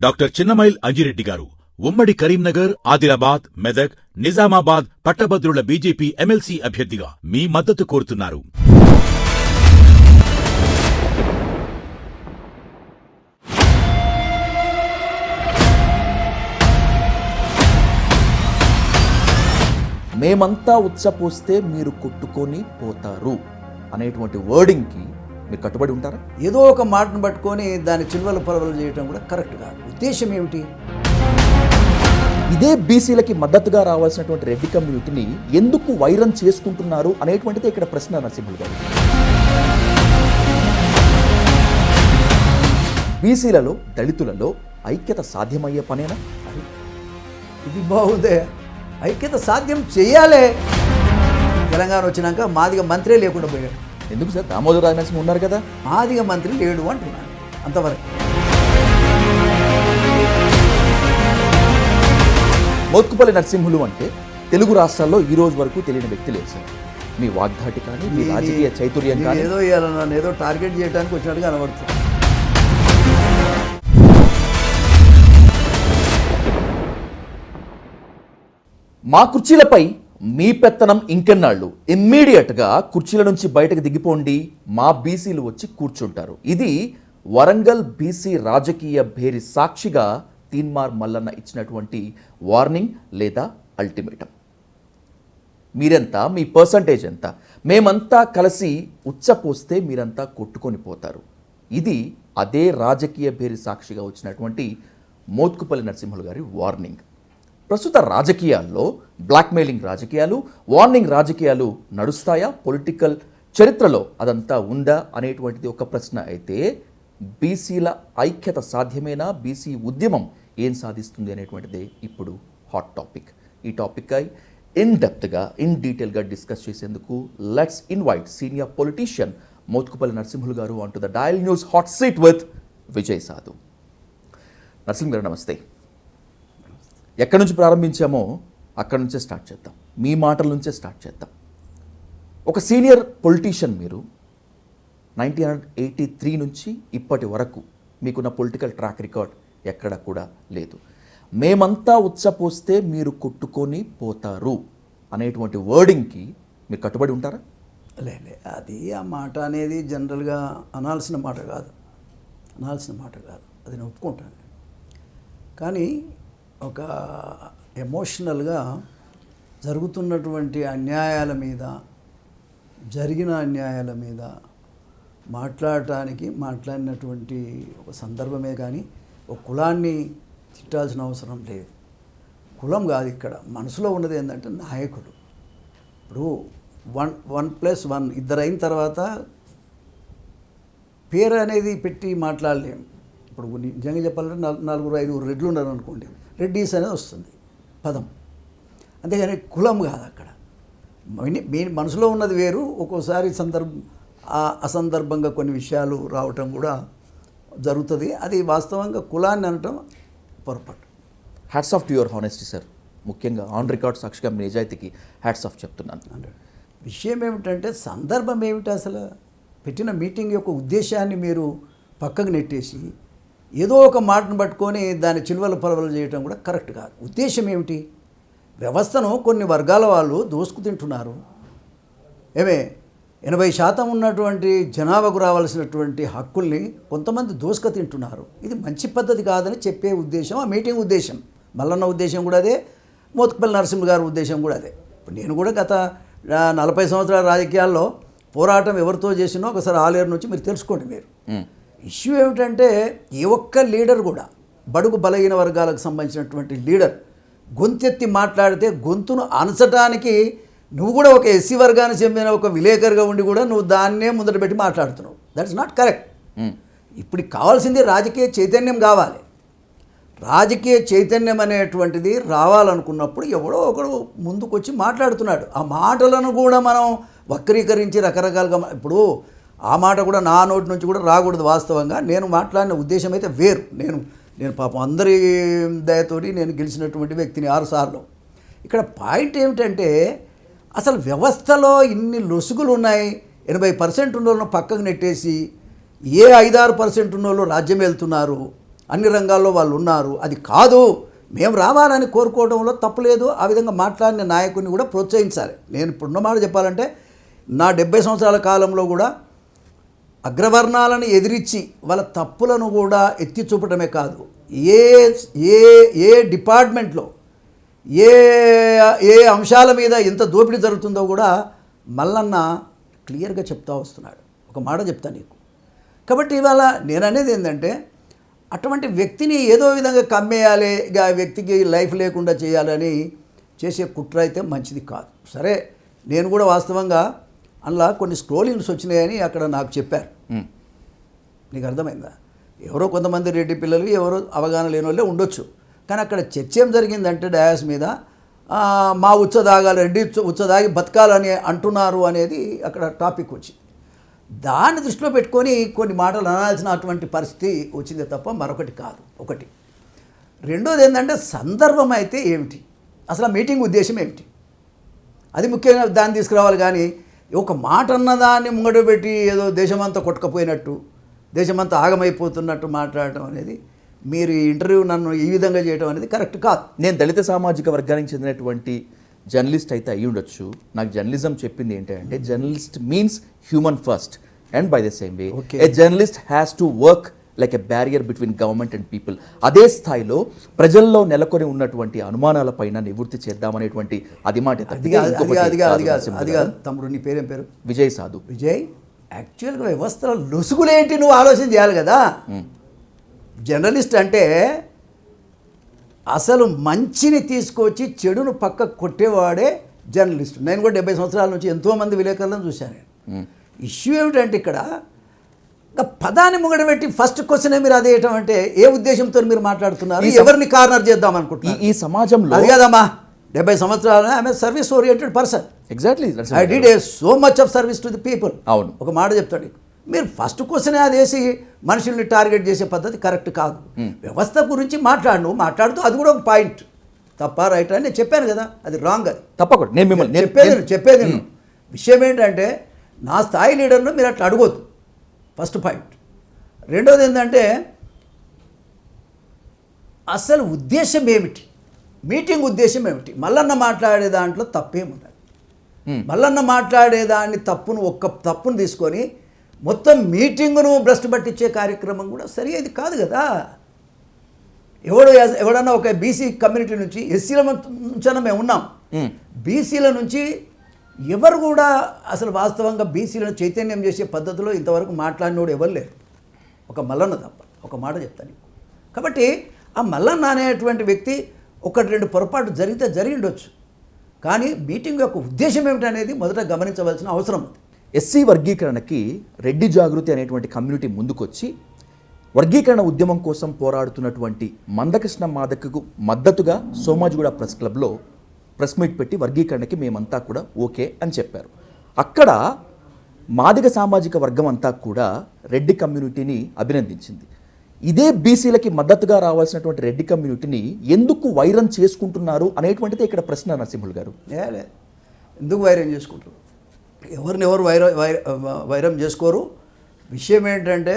Doctor Chinnamail Anji Reddy గారు ఉమ్మడి కరీంనగర్, ఆదిలాబాద్, మెదక్, నిజామాబాద్ పట్టభద్రుల బీజేపీ ఎమ్మెల్సీ అభ్యర్థిగా మీ మద్దతు కోరుతున్నారు. మేమంతా ఉచ్చపోస్తే మీరు కొట్టుకొని పోతారు అనేటువంటి వర్డింగ్కి మీరు కట్టుబడి ఉంటారా? ఏదో ఒక మాటను పట్టుకొని దాన్ని చిల్వల పలవలు చేయడం కూడా కరెక్ట్ కాదు. ఉద్దేశం ఏమిటి? ఇదే బీసీలకి మద్దతుగా రావాల్సినటువంటి రెడ్డి కమ్యూనిటీని ఎందుకు వైరం చేసుకుంటున్నారు అనేటువంటిది ఇక్కడ ప్రశ్న. నరసింహులు గారు, బీసీలలో దళితులలో ఐక్యత సాధ్యమయ్యే పనేనా? ఇది బాగుందే, ఐక్యత సాధ్యం చేయాలి. తెలంగాణ వచ్చినాక మాదిగ మంత్రే లేకుండా పోయాడు. ఎందుకు సార్? దామోదర రాజనరసింహ ఉన్నారు కదా. మాదిగ మంత్రి లేడు అంటున్నాను అంతవరకు. మోత్కుపల్లి నరసింహులు అంటే తెలుగు రాష్ట్రాల్లో ఈ రోజు వరకు తెలియని వ్యక్తి లేదు సార్. మీ వాగ్దాటి కానీ, మీ రాజకీయ చైతుర్యం కానీ ఏదో ఇవ్వాలి, నన్ను ఏదో టార్గెట్ చేయడానికి వచ్చినట్టుగా కనబడుతుంది. మా కుర్చీలపై మీ పెత్తనం ఇంకెన్నాళ్ళు, ఇమ్మీడియట్గా కుర్చీల నుంచి బయటకు దిగిపోండి, మా బీసీలు వచ్చి కూర్చుంటారు. ఇది వరంగల్ బీసీ రాజకీయ భేరి సాక్షిగా తీన్మార్ మల్లన్న ఇచ్చినటువంటి వార్నింగ్ లేదా అల్టిమేటం. మీరెంత, మీ పర్సంటేజ్ ఎంత, మేమంతా కలిసి ఉచ్చపోస్తే మీరంతా కొట్టుకొని పోతారు. ఇది అదే రాజకీయ భేరి సాక్షిగా వచ్చినటువంటి మోత్కుపల్లి నరసింహులు గారి వార్నింగ్. ప్రస్తుత రాజకీయాల్లో బ్లాక్మెయిలింగ్ రాజకీయాలు, వార్నింగ్ రాజకీయాలు నడుస్తాయా? పొలిటికల్ చరిత్రలో అదంతా ఉందా అనేటువంటిది ఒక ప్రశ్న అయితే, బీసీల ఐక్యత సాధ్యమేనా, బీసీ ఉద్యమం ఏం సాధిస్తుంది అనేటువంటిదే ఇప్పుడు హాట్ టాపిక్. ఈ టాపిక్కై ఇన్ డెప్త్గా, ఇన్ డీటెయిల్గా డిస్కస్ చేసేందుకు let's invite senior politician Motkupalli Narasimhulu garu on to the dial news hot seat with Vijay Sadhu. Narasimha గారు నమస్తే. ఎక్కడి నుంచి ప్రారంభించామో అక్కడి నుంచే స్టార్ట్ చేద్దాం, మీ మాటల నుంచే స్టార్ట్ చేద్దాం. ఒక సీనియర్ పొలిటీషియన్ మీరు, 1983 నుంచి ఇప్పటి వరకు మీకున్న పొలిటికల్ ట్రాక్ రికార్డ్ ఎక్కడ కూడా లేదు. మేమంతా ఉచ్చపోస్తే మీరు కొట్టుకొని పోతారు అనేటువంటి వర్డింగ్కి మీరు కట్టుబడి ఉంటారా? లే, అది ఆ మాట అనేది జనరల్గా అనాల్సిన మాట కాదు, అది నేను ఒప్పుకుంటాను. కానీ ఒక ఎమోషనల్గా జరుగుతున్నటువంటి అన్యాయాల మీద, జరిగిన అన్యాయాల మీద మాట్లాడినటువంటి ఒక సందర్భమే కానీ ఒక కులాన్ని తిట్టాల్సిన అవసరం లేదు. కులం కాదు ఇక్కడ, మనసులో ఉన్నది ఏంటంటే నాయకులు. ఇప్పుడు 1+1 ఇద్దరు అయిన తర్వాత పేరు అనేది పెట్టి మాట్లాడలేము. ఇప్పుడు నిజంగా చెప్పాలంటే 4-5 రెడ్లు ఉన్నారు అనుకోండి, రెడ్డీస్ అనేది వస్తుంది పదం, అంతేగాని కులం కాదు అక్కడ. మీ మనసులో ఉన్నది వేరు. ఒక్కోసారి అసందర్భంగా కొన్ని విషయాలు రావటం కూడా జరుగుతుంది. అది వాస్తవంగా కులాన్ని అనటం పొరపాటు. Hats off to your honesty sir. ముఖ్యంగా ఆన్ రికార్డ్ సాక్షిగా మీ నిజాయితీకి హ్యాట్స్ ఆఫ్ చెప్తున్నాను. విషయం ఏమిటంటే, సందర్భం ఏమిటి, అసలు పెట్టిన మీటింగ్ యొక్క ఉద్దేశాన్ని మీరు పక్కకు నెట్టేసి ఏదో ఒక మాటను పట్టుకొని దాన్ని చిల్వల పలవలు చేయడం కూడా కరెక్ట్ కాదు. ఉద్దేశం ఏమిటి? వ్యవస్థను కొన్ని వర్గాల వాళ్ళు దోసుకు తింటున్నారు. 80% ఉన్నటువంటి జనాభాకు రావాల్సినటువంటి హక్కుల్ని కొంతమంది దోసుక తింటున్నారు. ఇది మంచి పద్ధతి కాదని చెప్పే ఉద్దేశం ఆ మీటింగ్ ఉద్దేశం. మల్లన్న ఉద్దేశం కూడా అదే, మోత్కుపల్లి నరసింహ గారి ఉద్దేశం కూడా అదే. ఇప్పుడు నేను కూడా గత 40 సంవత్సరాల రాజకీయాల్లో పోరాటం ఎవరితో చేసినో ఒకసారి ఆలేరు నుంచి మీరు తెలుసుకోండి. మీరు ఇష్యూ ఏమిటంటే, ఏ ఒక్క లీడర్ కూడా, బడుగు బలహీన వర్గాలకు సంబంధించినటువంటి లీడర్ గొంతెత్తి మాట్లాడితే గొంతును అనచడానికి నువ్వు కూడా ఒక ఎస్సీ వర్గానికి చెందిన ఒక విలేకరుగా ఉండి కూడా నువ్వు దాన్నే ముందట పెట్టి మాట్లాడుతున్నావు. That is not correct. ఇప్పుడు కావాల్సింది రాజకీయ చైతన్యం కావాలి. రాజకీయ చైతన్యం అనేటువంటిది రావాలనుకున్నప్పుడు ఎవడో ఒకడు ముందుకొచ్చి మాట్లాడుతున్నాడు. ఆ మాటలను కూడా మనం వక్రీకరించి రకరకాలుగా, ఇప్పుడు ఆ మాట కూడా నా నోటి నుంచి కూడా రాకూడదు. వాస్తవంగా నేను మాట్లాడిన ఉద్దేశం అయితే వేరు. నేను పాపం అందరి దయతోటి నేను గెలిచినటువంటి వ్యక్తిని 6 సార్లు. ఇక్కడ పాయింట్ ఏమిటంటే, అసలు వ్యవస్థలో ఇన్ని లొసుగులు ఉన్నాయి. 80% ఉన్న వాళ్ళను పక్కకు నెట్టేసి ఏ 5-6% ఉన్న వాళ్ళు రాజ్యం వెళ్తున్నారు. అన్ని రంగాల్లో వాళ్ళు ఉన్నారు. అది కాదు, మేము రావాలని కోరుకోవడంలో తప్పులేదు. ఆ విధంగా మాట్లాడిన నాయకుడిని కూడా ప్రోత్సహించాలి. నేను ఇప్పుడున్న మాట చెప్పాలంటే నా 70 సంవత్సరాల కాలంలో కూడా అగ్రవర్ణాలను ఎదిరించి వాళ్ళ తప్పులను కూడా ఎత్తి చూపడమే కాదు, ఏ ఏ ఏ డిపార్ట్మెంట్లో ఏ ఏ అంశాల మీద ఎంత దోపిడీ జరుగుతుందో కూడా మల్లన్న క్లియర్గా చెప్తా వస్తున్నాడు. ఒక మాట చెప్తా నీకు. కాబట్టి ఇవాళ నేను అనేది ఏంటంటే అటువంటి వ్యక్తిని ఏదో విధంగా కమ్మేయాలి, ఇక ఆ వ్యక్తికి లైఫ్ లేకుండా చేయాలని చేసే కుట్ర అయితే మంచిది కాదు. సరే, నేను కూడా వాస్తవంగా అందులో కొన్ని స్క్రోలింగ్స్ వచ్చినాయని అక్కడ నాకు చెప్పారు. నీకు అర్థమైందా? ఎవరో కొంతమంది రెడ్డి పిల్లలు ఎవరో అవగాహన లేని వాళ్ళే ఉండొచ్చు. కానీ అక్కడ చర్చ ఏం జరిగిందంటే డయాస్ మీద మా ఉచ్చదాగాలి, రెడ్డి ఉచ్చదాగి బతకాలని అంటున్నారు అనేది అక్కడ టాపిక్ వచ్చింది. దాన్ని దృష్టిలో పెట్టుకొని కొన్ని మాటలు అనాల్సిన అటువంటి పరిస్థితి వచ్చిందే తప్ప మరొకటి కాదు. ఒకటి. రెండోది ఏంటంటే సందర్భం అయితే ఏమిటి, అసలు మీటింగ్ ఉద్దేశం ఏమిటి, అది ముఖ్యంగా దాన్ని తీసుకురావాలి. కానీ ఒక మాట అన్నదాన్ని ముంగట పెట్టి ఏదో దేశమంతా కొట్టుకపోయినట్టు, దేశమంతా ఆగమైపోతున్నట్టు మాట్లాడటం అనేది, మీరు ఈ ఇంటర్వ్యూ నన్ను ఈ విధంగా చేయడం అనేది కరెక్ట్ కాదు. నేను దళిత సామాజిక వర్గానికి చెందినటువంటి జర్నలిస్ట్ అయితే అయ్యి ఉండొచ్చు. నాకు జర్నలిజం చెప్పింది ఏంటంటే journalist means human first and by the same way A journalist has to work like a barrier between government and people. అదే స్థాయిలో ప్రజల్లో నెలకొని ఉన్నటువంటి అనుమానాలపైన నివృత్తి చేద్దామనేటువంటి అది మాట. అది కాదు తమ్ముడు, నీ పేరేం పేరు? విజయ్ సాధు. విజయ్, యాక్చువల్గా వ్యవస్థలో లొసుగులేంటి నువ్వు ఆలోచన చేయాలి కదా. జర్నలిస్ట్ అంటే అసలు మంచిని తీసుకొచ్చి చెడును పక్క కొట్టేవాడే జర్నలిస్ట్. నేను కూడా 70 సంవత్సరాల నుంచి ఎంతోమంది విలేకరులను చూశాను. ఇష్యూ ఏమిటంటే ఇక్కడ పదాన్ని ముంగడ పెట్టి ఫస్ట్ క్వశ్చన్ మీరు అదేయటం అంటే ఏ ఉద్దేశంతో మీరు మాట్లాడుతున్నారు, ఎవరిని కార్నర్ చేద్దాం అనుకుంటున్నారు? ఈ సమాజంలో అది కాదమ్మా, 70 సంవత్సరాలు I'm a service oriented person. Exactly, I did so much of service to the people. అవును. ఒక మాట చెప్తాడు, మీరు ఫస్ట్ క్వశ్చన్ అది వేసి మనుషుల్ని టార్గెట్ చేసే పద్ధతి కరెక్ట్ కాదు. వ్యవస్థ గురించి మాట్లాడుతూ అది కూడా ఒక పాయింట్. తప్ప రైట్ అని నేను చెప్పాను కదా, అది రాంగ్. అది తప్పకుండా నేను మిమ్మల్ని చెప్పేది విషయం ఏంటంటే నా స్థాయి లీడర్ను మీరు అట్లా అడగొద్దు, ఫస్ట్ పాయింట్. రెండోది ఏంటంటే అసలు ఉద్దేశం ఏమిటి, మీటింగ్ ఉద్దేశం ఏమిటి? మల్లన్న మాట్లాడే దాంట్లో తప్పేమున్నది? మల్లన్న మాట్లాడేదాన్ని తప్పును తీసుకొని మొత్తం మీటింగును భ్రష్టు పట్టించే కార్యక్రమం కూడా సరిది కాదు కదా. ఎవడన్నా ఒక బీసీ కమ్యూనిటీ నుంచి, ఎస్సీల నుంచైనా మేము ఉన్నాం, బీసీల నుంచి ఎవరు కూడా అసలు వాస్తవంగా బీసీలను చైతన్యం చేసే పద్ధతిలో ఇంతవరకు మాట్లాడినోడు ఎవరు లేరు, ఒక మల్లన్న తప్ప. ఒక మాట చెప్తాను. కాబట్టి ఆ మల్లన్న అనేటువంటి వ్యక్తి ఒకటి రెండు పొరపాటు జరిగిండొచ్చు, కానీ మీటింగ్ యొక్క ఉద్దేశం ఏమిటనేది మొదట గమనించవలసిన అవసరం ఉంది. ఎస్సీ వర్గీకరణకి రెడ్డి జాగృతి అనేటువంటి కమ్యూనిటీ ముందుకొచ్చి వర్గీకరణ ఉద్యమం కోసం పోరాడుతున్నటువంటి మందకృష్ణ మాదకకు మద్దతుగా సోమాజిగూడ ప్రెస్ క్లబ్లో ప్రెస్ మీట్ పెట్టి వర్గీకరణకి మేమంతా కూడా ఓకే అని చెప్పారు. అక్కడ మాదిగ సామాజిక వర్గం అంతా కూడా రెడ్డి కమ్యూనిటీని అభినందించింది. ఇదే బీసీలకి మద్దతుగా రావాల్సినటువంటి రెడ్డి కమ్యూనిటీని ఎందుకు వైరం చేసుకుంటున్నారు అనేటువంటిది ఇక్కడ ప్రశ్న నరసింహులు గారు. ఎందుకు వైరం చేసుకుంటారు? ఎవరినెవరు వైరం చేసుకోరు. విషయం ఏంటంటే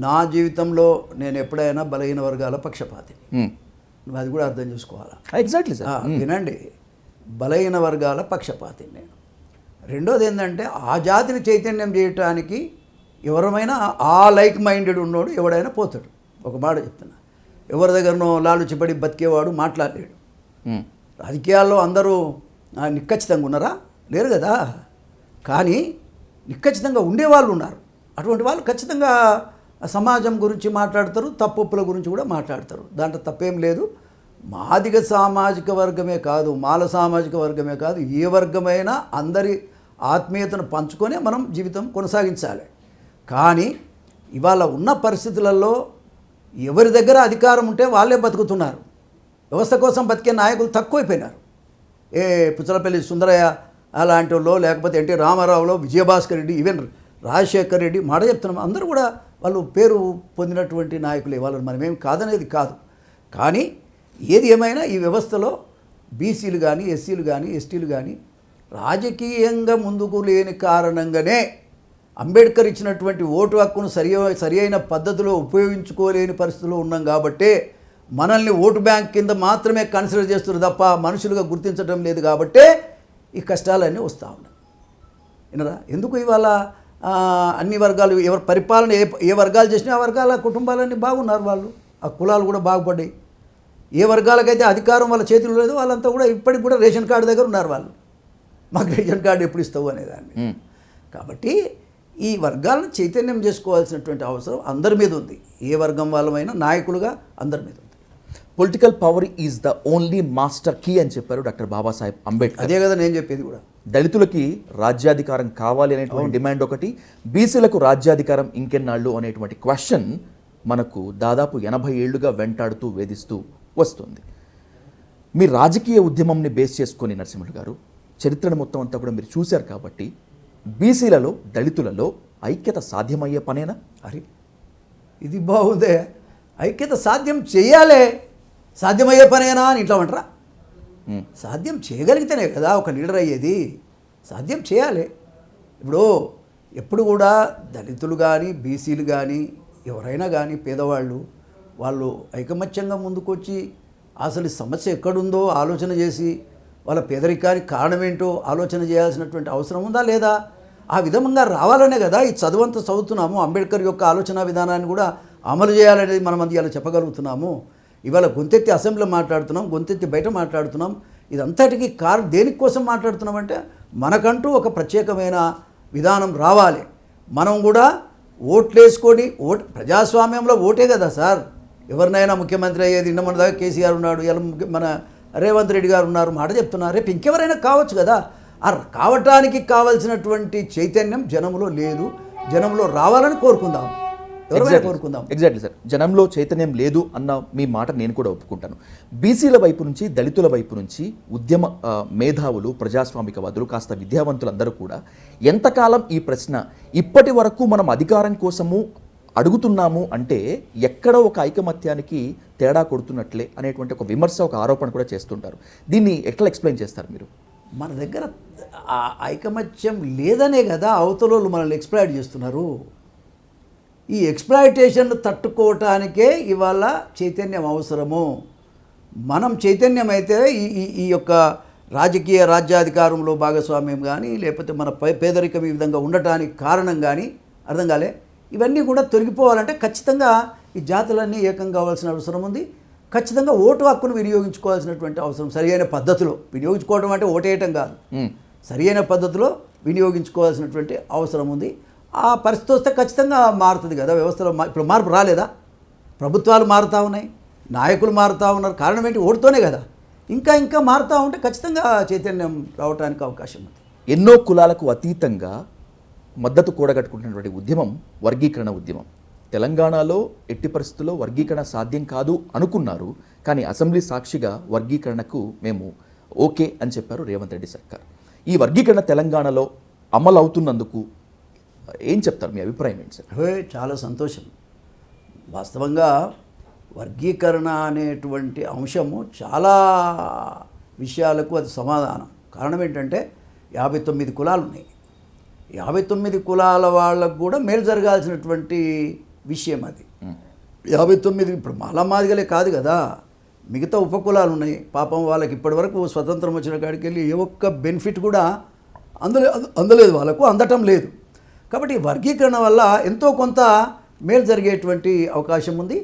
నా జీవితంలో నేను ఎప్పుడైనా బలహీన వర్గాల పక్షపాతి, నువ్వు అది కూడా అర్థం చేసుకోవాలా. ఎగ్జాక్ట్లీ సార్, వినండి, బలహీన వర్గాల పక్షపాతి నేను. రెండోది ఏంటంటే ఆ జాతిని చైతన్యం చేయటానికి ఎవరమైనా ఆ లైక్ మైండెడ్ ఉన్నోడు ఎవడైనా పోతాడు. ఒక మాట చెప్తున్నా, ఎవరి దగ్గరనో లాలుచిపడి బతికేవాడు మాట్లాడలేడు. రాజకీయాల్లో అందరూ నిక్కచ్చితంగా ఉన్నారా? లేరు కదా. కానీ నిక్కచ్చితంగా ఉండేవాళ్ళు ఉన్నారు. అటువంటి వాళ్ళు ఖచ్చితంగా సమాజం గురించి మాట్లాడతారు, తప్పుల గురించి కూడా మాట్లాడతారు. దాంట్లో తప్పేం లేదు. మాదిగ సామాజిక వర్గమే కాదు, మాల సామాజిక వర్గమే కాదు, ఏ వర్గమైనా అందరి ఆత్మీయతను పంచుకొని మనం జీవితం కొనసాగించాలి. కానీ ఇవాళ ఉన్న పరిస్థితులలో ఎవరి దగ్గర అధికారం ఉంటే వాళ్ళే బతుకుతున్నారు. వ్యవస్థ కోసం బతికే నాయకులు తక్కువైపోయినారు. పుచ్చలపల్లి సుందరయ్య అలాంటి వాళ్ళు, లేకపోతే ఎన్టీ రామారావులో విజయభాస్కర్ రెడ్డి, ఈవెన్ రాజశేఖర్ రెడ్డి, మాట చెప్తున్నాం, అందరూ కూడా వాళ్ళు పేరు పొందినటువంటి నాయకులే. వాళ్ళని మనమేం కాదనేది కాదు. కానీ ఏది ఏమైనా ఈ వ్యవస్థలో బీసీలు కానీ, ఎస్సీలు కానీ, ఎస్టీలు కానీ రాజకీయంగా ముందుకు లేని కారణంగానే అంబేద్కర్ ఇచ్చినటువంటి ఓటు హక్కును సరి అయిన పద్ధతిలో ఉపయోగించుకోలేని పరిస్థితిలో ఉన్నాం కాబట్టే మనల్ని ఓటు బ్యాంక్ కింద మాత్రమే కన్సిడర్ చేస్తున్నారు తప్ప మనుషులుగా గుర్తించడం లేదు కాబట్టే ఈ కష్టాలన్నీ వస్తూ ఉన్నాయి. వినరా? ఎందుకు ఇవాళ అన్ని వర్గాలు ఎవరు పరిపాలన ఏ వర్గాలు చేసినా ఆ వర్గాల కుటుంబాలన్నీ బాగున్నారు, వాళ్ళు ఆ కులాలు కూడా బాగుపడ్డాయి. ఏ వర్గాలకైతే అధికారం వాళ్ళ చేతిలో లేదు వాళ్ళంతా కూడా ఇప్పటికి కూడా రేషన్ కార్డు దగ్గర ఉన్నారు. వాళ్ళు మాకు రేషన్ కార్డు ఎప్పుడు ఇస్తావు అనేదాన్ని. కాబట్టి ఈ వర్గాలను చైతన్యం చేసుకోవాల్సినటువంటి అవసరం అందరి మీద ఉంది. ఏ వర్గం వాళ్ళమైనా నాయకులుగా అందరి మీద ఉంది. Political power is the only master key అని చెప్పారు డాక్టర్ బాబాసాహెబ్ అంబేద్కర్. అదే కదా నేను చెప్పేది కూడా. దళితులకి రాజ్యాధికారం కావాలి అనేటువంటి డిమాండ్ ఒకటి, బీసీలకు రాజ్యాధికారం ఇంకెన్నాళ్ళు అనేటువంటి క్వశ్చన్ మనకు దాదాపు 80 ఏళ్లుగా వెంటాడుతూ వేధిస్తూ వస్తుంది. మీ రాజకీయ ఉద్యమంని బేస్ చేసుకొని నరసింహులు గారు చరిత్రను మొత్తం అంతా కూడా మీరు చూశారు కాబట్టి బీసీలలో దళితులలో ఐక్యత సాధ్యమయ్యే పనేనా? అరే ఇది బాగుందే, ఐక్యత సాధ్యం చేయాలి, సాధ్యమయ్యే పనేనా అని ఇట్లా అంటారా? సాధ్యం చేయగలిగితేనే కదా ఒక లీడర్ అయ్యేది. సాధ్యం చేయాలి. ఇప్పుడు ఎప్పుడు కూడా దళితులు కానీ బీసీలు కానీ ఎవరైనా కానీ పేదవాళ్ళు వాళ్ళు ఐకమత్యంగా ముందుకొచ్చి అసలు సమస్య ఎక్కడుందో ఆలోచన చేసి వాళ్ళ పేదరికానికి కారణం ఏంటో ఆలోచన చేయాల్సినటువంటి అవసరం ఉందా లేదా? ఆ విధంగా రావాలనే కదా ఈ చదువంతా చదువుతున్నాము. అంబేద్కర్ యొక్క ఆలోచన విధానాన్ని కూడా అమలు చేయాలనేది మనం అది ఇలా చెప్పగలుగుతున్నాము. ఇవాళ గొంతెత్తి అసెంబ్లీలో మాట్లాడుతున్నాం, గొంతెత్తి బయట మాట్లాడుతున్నాం. ఇదంతటికీ దేనికోసం మాట్లాడుతున్నామంటే మనకంటూ ఒక ప్రత్యేకమైన విధానం రావాలి. మనం కూడా ఓట్లేసుకొని ప్రజాస్వామ్యంలో ఓటే కదా సార్ ఎవరినైనా ముఖ్యమంత్రి అయ్యేది. మన దగ్గర కేసీఆర్ ఉన్నాడు, ఇలా మన రేవంత్ రెడ్డి గారు ఉన్నారు, మాట చెప్తున్నారు. రేపు ఇంకెవరైనా కావచ్చు కదా. ఆ కావటానికి కావాల్సినటువంటి చైతన్యం జనంలో లేదు. జనంలో రావాలని కోరుకుందాం, ఎవరైనా కోరుకుందాం. ఎగ్జాక్ట్లీ సార్, జనంలో చైతన్యం లేదు అన్న మీ మాట నేను కూడా ఒప్పుకుంటాను. బీసీల వైపు నుంచి దళితుల వైపు నుంచి ఉద్యమ మేధావులు ప్రజాస్వామికవాదులు కాస్త విద్యావంతులందరూ కూడా ఎంతకాలం ఈ ప్రశ్న ఇప్పటి వరకు మనం అధికారం కోసము అడుగుతున్నాము అంటే ఎక్కడో ఒక ఐకమత్యానికి తేడా కొడుతున్నట్లే అనేటువంటి ఒక విమర్శ ఒక ఆరోపణ కూడా చేస్తుంటారు. దీన్ని ఎట్లా ఎక్స్ప్లెయిన్ చేస్తారు మీరు? మన దగ్గర ఆ ఐకమత్యం లేదనే కదా అవతలోళ్ళు మనల్ని ఎక్స్ప్లాయిట్ చేస్తున్నారు. ఈ ఎక్స్ప్లాయిటేషన్ తట్టుకోవటానికే ఇవాళ చైతన్యం అవసరము. మనం చైతన్యం అయితే ఈ యొక్క రాజకీయ రాజ్యాధికారంలో భాగస్వామ్యం కానీ లేకపోతే మన పేదరికం ఈ విధంగా ఉండటానికి కారణం కానీ అర్థం కాలే. ఇవన్నీ కూడా తొలగిపోవాలంటే ఖచ్చితంగా ఈ జాతులన్నీ ఏకం కావాల్సిన అవసరం ఉంది. ఖచ్చితంగా ఓటు హక్కును వినియోగించుకోవాల్సినటువంటి అవసరం సరి అయిన పద్ధతిలో వినియోగించుకోవడం అంటే ఓటేయటం కాదు, సరి అయిన పద్ధతిలో వినియోగించుకోవాల్సినటువంటి అవసరం ఉంది. ఆ పరిస్థితి వస్తే ఖచ్చితంగా మారుతుంది కదా వ్యవస్థలో. ఇప్పుడు మార్పు రాలేదా? ప్రభుత్వాలు మారుతూ ఉన్నాయి, నాయకులు మారుతూ ఉన్నారు. కారణం ఏంటి? ఓటుతోనే కదా. ఇంకా మారుతూ ఉంటే ఖచ్చితంగా చైతన్యం రావడానికి అవకాశం ఉంది. ఎన్నో కులాలకు అతీతంగా మద్దతు కూడగట్టుకుంటున్నటువంటి ఉద్యమం వర్గీకరణ ఉద్యమం. తెలంగాణలో ఎట్టి పరిస్థితుల్లో వర్గీకరణ సాధ్యం కాదు అనుకున్నారు, కానీ అసెంబ్లీ సాక్షిగా వర్గీకరణకు మేము ఓకే అని చెప్పారు రేవంత్ రెడ్డి సర్కార్. ఈ వర్గీకరణ తెలంగాణలో అమలు అవుతున్నందుకు ఏం చెప్తారు? మీ అభిప్రాయం ఏంటి సార్? చాలా సంతోషం. వాస్తవంగా వర్గీకరణ అనేటువంటి అంశము చాలా విషయాలకు అది సమాధానం. కారణం ఏంటంటే 59 కులాలు ఉన్నాయి. 59 కులాల వాళ్ళకు కూడా మేలు జరగాల్సినటువంటి విషయం అది. 59 ఇప్పుడు మాదిగలే కాదు కదా, మిగతా ఉపకులాలు ఉన్నాయి. పాపం వాళ్ళకి ఇప్పటివరకు స్వతంత్రం వచ్చిన కాడికి వెళ్ళి ఏ ఒక్క బెనిఫిట్ కూడా అందలేదు, వాళ్ళకు అందటం లేదు. కాబట్టి వర్గీకరణ వల్ల ఎంతో కొంత మేలు జరిగేటువంటి అవకాశం ఉంది.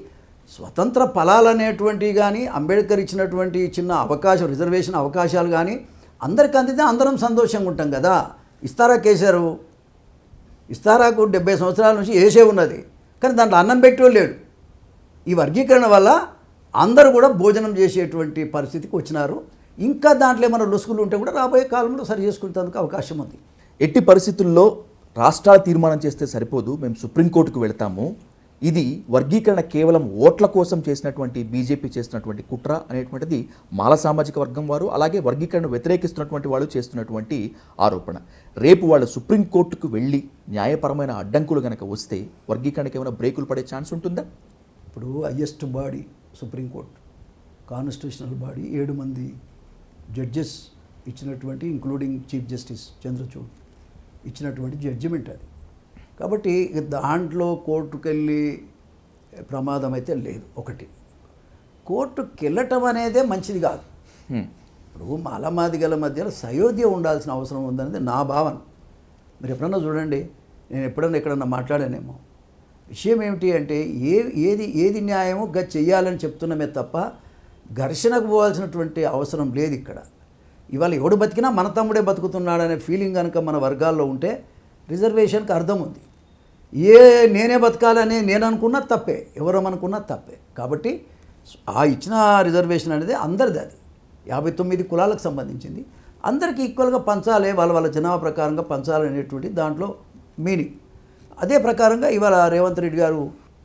స్వతంత్ర ఫలాలు అనేటువంటివి కానీ అంబేద్కర్ ఇచ్చినటువంటి చిన్న అవకాశం రిజర్వేషన్ అవకాశాలు కానీ అందరికీ అందితే అందరం సంతోషంగా ఉంటాం కదా. ఇస్తారా కేసారు, ఇస్తారాకు 70 సంవత్సరాల నుంచి వేసే ఉన్నది, కానీ దాంట్లో అన్నం పెట్టేవాళ్ళు లేడు. ఈ వర్గీకరణ వల్ల అందరూ కూడా భోజనం చేసేటువంటి పరిస్థితికి వచ్చినారు. ఇంకా దాంట్లో ఏమైనా లొసుగులు ఉంటే కూడా రాబోయే కాలంలో సరి చేసుకునేందుకు అవకాశం ఉంది. ఎట్టి పరిస్థితుల్లో రాష్ట్రాలు తీర్మానం చేస్తే సరిపోదు, మేము సుప్రీంకోర్టుకు వెళ్తాము, ఇది వర్గీకరణ కేవలం ఓట్ల కోసం చేసినటువంటి బీజేపీ చేసినటువంటి కుట్ర అనేటువంటిది మాల సామాజిక వర్గం వారు అలాగే వర్గీకరణ వ్యతిరేకిస్తున్నటువంటి వాళ్ళు చేస్తున్నటువంటి ఆరోపణ. రేపు వాళ్ళు సుప్రీంకోర్టుకు వెళ్ళి న్యాయపరమైన అడ్డంకులు కనుక వస్తే వర్గీకరణకి ఏమైనా బ్రేకులు పడే ఛాన్స్ ఉంటుందా? ఇప్పుడు highest body supreme court, constitutional body, 7 మంది జడ్జెస్ ఇచ్చినటువంటి ఇంక్లూడింగ్ చీఫ్ జస్టిస్ చంద్రచూడ్ ఇచ్చినటువంటి జడ్జిమెంట్ అది. కాబట్టి దాంట్లో కోర్టుకెళ్ళి ప్రమాదం అయితే లేదు. ఒకటి, కోర్టుకి వెళ్ళటం అనేదే మంచిది కాదు. ఇప్పుడు మాలమాదిగల మధ్యలో సయోధ్య ఉండాల్సిన అవసరం ఉందనేది నా భావన. మీరు ఎప్పుడన్నా చూడండి, నేను ఎక్కడన్నా మాట్లాడానేమో. విషయం ఏమిటి అంటే ఏది న్యాయమో చెయ్యాలని చెప్తున్నామే తప్ప ఘర్షణకు పోవాల్సినటువంటి అవసరం లేదు ఇక్కడ. ఇవాళ ఎవడు బతికినా మన తమ్ముడే బతుకుతున్నాడనే ఫీలింగ్ కనుక మన వర్గాల్లో ఉంటే రిజర్వేషన్కి అర్థం ఉంది. నేనే బతకాలని నేను అనుకున్నా తప్పే, ఎవరమనుకున్నా తప్పే. కాబట్టి ఆ ఇచ్చిన రిజర్వేషన్ అనేది అందరిది, అది 59 కులాలకు సంబంధించింది. అందరికీ ఈక్వల్గా పంచాలి, వాళ్ళ జనాభా ప్రకారంగా పంచాలనేటువంటి దాంట్లో మీనింగ్. అదే ప్రకారంగా ఇవాళ రేవంత్ రెడ్డి గారు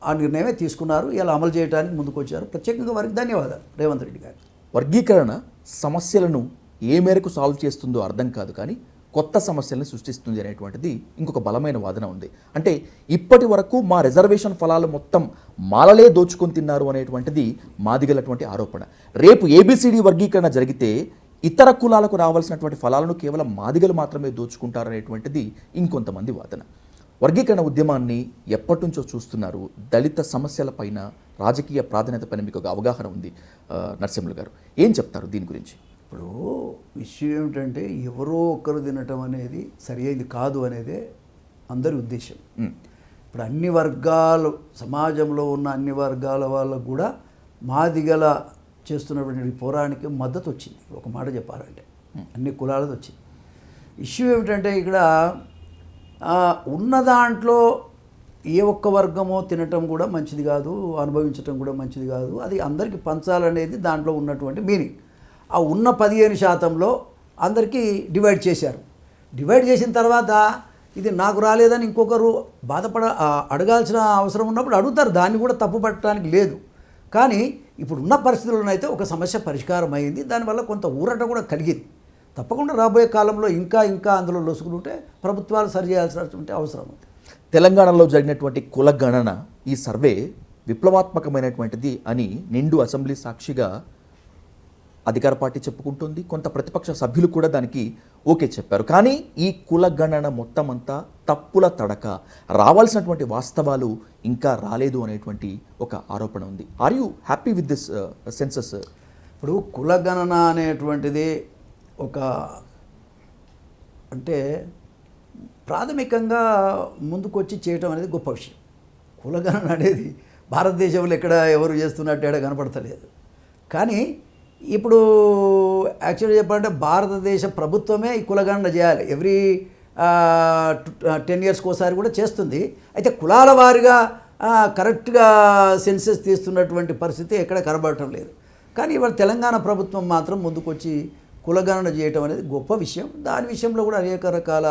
ఆ నిర్ణయమే తీసుకున్నారు. ఇలా అమలు చేయడానికి ముందుకు వచ్చారు. ప్రత్యేకంగా వారికి ధన్యవాదాలు రేవంత్ రెడ్డి గారు. వర్గీకరణ సమస్యలను ఏ మేరకు సాల్వ్ చేస్తుందో అర్థం కాదు, కానీ కొత్త సమస్యలను సృష్టిస్తుంది అనేటువంటిది ఇంకొక బలమైన వాదన ఉంది. అంటే ఇప్పటి వరకు మా రిజర్వేషన్ ఫలాలు మొత్తం మాలలే దోచుకొని తిన్నారు అనేటువంటిది మాదిగలటువంటి ఆరోపణ. రేపు ఏబిసిడి వర్గీకరణ జరిగితే ఇతర కులాలకు రావాల్సినటువంటి ఫలాలను కేవలం మాదిగలు మాత్రమే దోచుకుంటారనేటువంటిది ఇంకొంతమంది వాదన. వర్గీకరణ ఉద్యమాన్ని ఎప్పటి నుంచో చూస్తున్నారు. దళిత సమస్యలపైన, రాజకీయ ప్రాధాన్యత పైన మీకు ఒక అవగాహన ఉంది. నరసింహులు గారు ఏం చెప్తారు దీని గురించి? ఇప్పుడు విషయం ఏమిటంటే ఎవరో ఒక్కరు తినటం అనేది సరి అయింది కాదు అనేదే అందరి ఉద్దేశం. ఇప్పుడు అన్ని వర్గాలు, సమాజంలో ఉన్న అన్ని వర్గాల వాళ్ళకు కూడా మాదిగల చేస్తున్నటువంటి పోరాటానికి మద్దతు వచ్చింది. ఒక మాట చెప్పాలంటే అన్ని కులాలది వచ్చింది. ఇష్యూ ఏమిటంటే ఇక్కడ ఉన్న దాంట్లో ఏ ఒక్క వర్గమో తినటం కూడా మంచిది కాదు, అనుభవించటం కూడా మంచిది కాదు. అది అందరికీ పంచాలనేది దాంట్లో ఉన్నటువంటి మీనింగ్. ఆ ఉన్న 15% అందరికీ డివైడ్ చేశారు. డివైడ్ చేసిన తర్వాత ఇది నాకు రాలేదని ఇంకొకరు అడగాల్సిన అవసరం ఉన్నప్పుడు అడుగుతారు. దాన్ని కూడా తప్పు పట్టడానికి లేదు. కానీ ఇప్పుడు ఉన్న పరిస్థితుల్లోనైతే ఒక సమస్య పరిష్కారం అయింది. దానివల్ల కొంత ఊరట కూడా కలిగింది. తప్పకుండా రాబోయే కాలంలో ఇంకా అందులో లొసుగులుంటే ప్రభుత్వాలు సరిచేయాల్సినటువంటి అవసరం ఉంది. తెలంగాణలో జరిగినటువంటి కుల గణన, ఈ సర్వే విప్లవాత్మకమైనటువంటిది అని నిండు అసెంబ్లీ సాక్షిగా అధికార పార్టీ చెప్పుకుంటుంది. కొంత ప్రతిపక్ష సభ్యులు కూడా దానికి ఓకే చెప్పారు. కానీ ఈ కుల గణన మొత్తం అంతా తప్పుల తడక, రావాల్సినటువంటి వాస్తవాలు ఇంకా రాలేదు అనేటువంటి ఒక ఆరోపణ ఉంది. Are you happy with this census? ఇప్పుడు కుల గణన అనేటువంటిది ఒక అంటే ప్రాథమికంగా ముందుకొచ్చి చేయటం అనేది గొప్ప విషయం. కులగణన అనేది భారతదేశంలో ఎక్కడ ఎవరు చేస్తున్నట్టు ఎక్కడ కనపడతలేదు. కానీ ఇప్పుడు యాక్చువల్గా చెప్పాలంటే భారతదేశ ప్రభుత్వమే ఈ కులగణన చేయాలి. ఎవ్రీ 10 yearsకి ఒకసారి కూడా చేస్తుంది. అయితే కులాల వారిగా కరెక్ట్గా సెన్సెస్ తీస్తున్నటువంటి పరిస్థితి ఎక్కడ కనబడటం లేదు. కానీ ఇవాళ తెలంగాణ ప్రభుత్వం మాత్రం ముందుకొచ్చి కులగణన చేయటం అనేది గొప్ప విషయం. దాని విషయంలో కూడా అనేక రకాల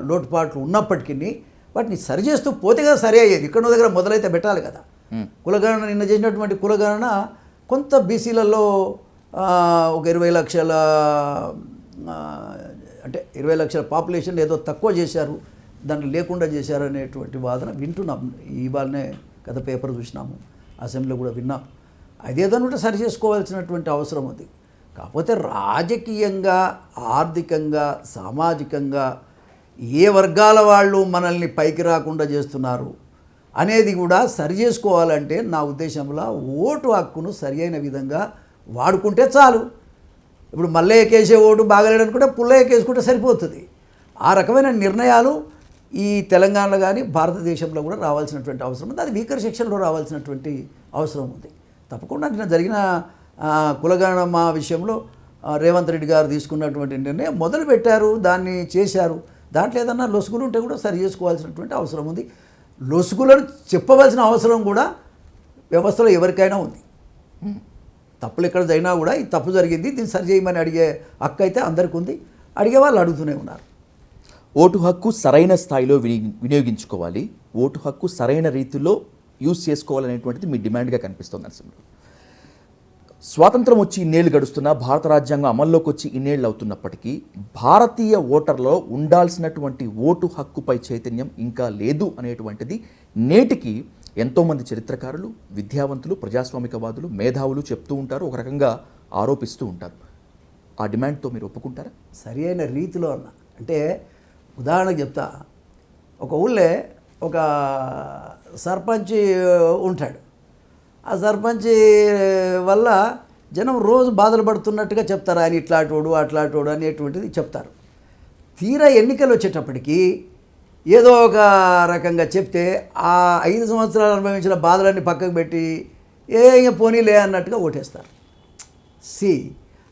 లోటుపాట్లు ఉన్నప్పటికీ వాటిని సరిచేస్తూ పోతే కదా సరి అయ్యేది. ఇక్కడో దగ్గర మొదలైతే పెట్టాలి కదా. కులగణన నిన్న చేసినటువంటి కులగణన కొంత బీసీలలో ఒక 20 లక్షల అంటే 20 లక్షల పాపులేషన్ ఏదో తక్కువ చేశారు, దాన్ని లేకుండా చేశారు అనేటువంటి వాదన వింటున్నాం. ఇవాళనే గత పేపర్ చూసినాము, అసెంబ్లీలో కూడా విన్నాం. అదేదో సరి చేసుకోవాల్సినటువంటి అవసరం ఉంది. కాకపోతే రాజకీయంగా, ఆర్థికంగా, సామాజికంగా ఏ వర్గాల వాళ్ళు మనల్ని పైకి రాకుండా చేస్తున్నారు అనేది కూడా సరి చేసుకోవాలంటే నా ఉద్దేశంలో ఓటు హక్కును సరి అయిన విధంగా వాడుకుంటే చాలు. ఇప్పుడు మల్లయ్యకేసే ఓటు బాగలేడనుకుంటే పుల్లయ్యకేసుకుంటే సరిపోతుంది. ఆ రకమైన నిర్ణయాలు ఈ తెలంగాణలో కానీ భారతదేశంలో కూడా రావాల్సినటువంటి అవసరం ఉంది. అది వీకర్ సెక్షన్లో రావాల్సినటువంటి అవసరం ఉంది. తప్పకుండా నిన్న జరిగిన కులగణన విషయంలో రేవంత్ రెడ్డి గారు తీసుకున్నటువంటి నిర్ణయం మొదలుపెట్టారు, దాన్ని చేశారు. దాంట్లో ఏదన్నా లొసుగులు ఉంటే కూడా సరి చేసుకోవాల్సినటువంటి అవసరం ఉంది. లొసుగులను చెప్పవలసిన అవసరం కూడా వ్యవస్థలో ఎవరికైనా ఉంది. తప్పులు ఎక్కడ జరిగినా కూడా ఈ తప్పు జరిగింది, దీన్ని సరి చేయమని అడిగే హక్కు అయితే అందరికీ ఉంది. అడిగే వాళ్ళు అడుగుతూనే ఉన్నారు. ఓటు హక్కు సరైన స్థాయిలో వినియోగించుకోవాలి, ఓటు హక్కు సరైన రీతిలో యూజ్ చేసుకోవాలనేటువంటిది మీ డిమాండ్గా కనిపిస్తుంది. నరసింహులు, స్వాతంత్రం వచ్చి ఇన్నేళ్లు గడుస్తున్నా, భారత రాజ్యాంగం అమల్లోకి వచ్చి ఇన్నేళ్ళు అవుతున్నప్పటికీ భారతీయ ఓటర్లో ఉండాల్సినటువంటి ఓటు హక్కుపై చైతన్యం ఇంకా లేదు అనేటువంటిది నేటికి ఎంతోమంది చరిత్రకారులు, విద్యావంతులు, ప్రజాస్వామికవాదులు, మేధావులు చెప్తూ ఉంటారు, ఒక రకంగా ఆరోపిస్తూ ఉంటారు. ఆ డిమాండ్తో మీరు ఒప్పుకుంటారా? సరి అయిన రీతిలో అంటే ఉదాహరణకు చెప్తా, ఒక ఊళ్ళో ఒక సర్పంచ్ ఉంటాడు. ఆ సర్పంచ్ వల్ల జనం రోజు బాధలు పడుతున్నట్టుగా చెప్తారు, ఆయన ఇట్లాటోడు అట్లాటోడు అనేటువంటిది చెప్తారు. తీరా ఎన్నికలు వచ్చేటప్పటికి ఏదో ఒక రకంగా చెప్తే ఆ 5 సంవత్సరాలు అనుభవించిన బాధలన్నీ పక్కకు పెట్టి ఇంక పోనీలే అన్నట్టుగా ఓటేస్తారు.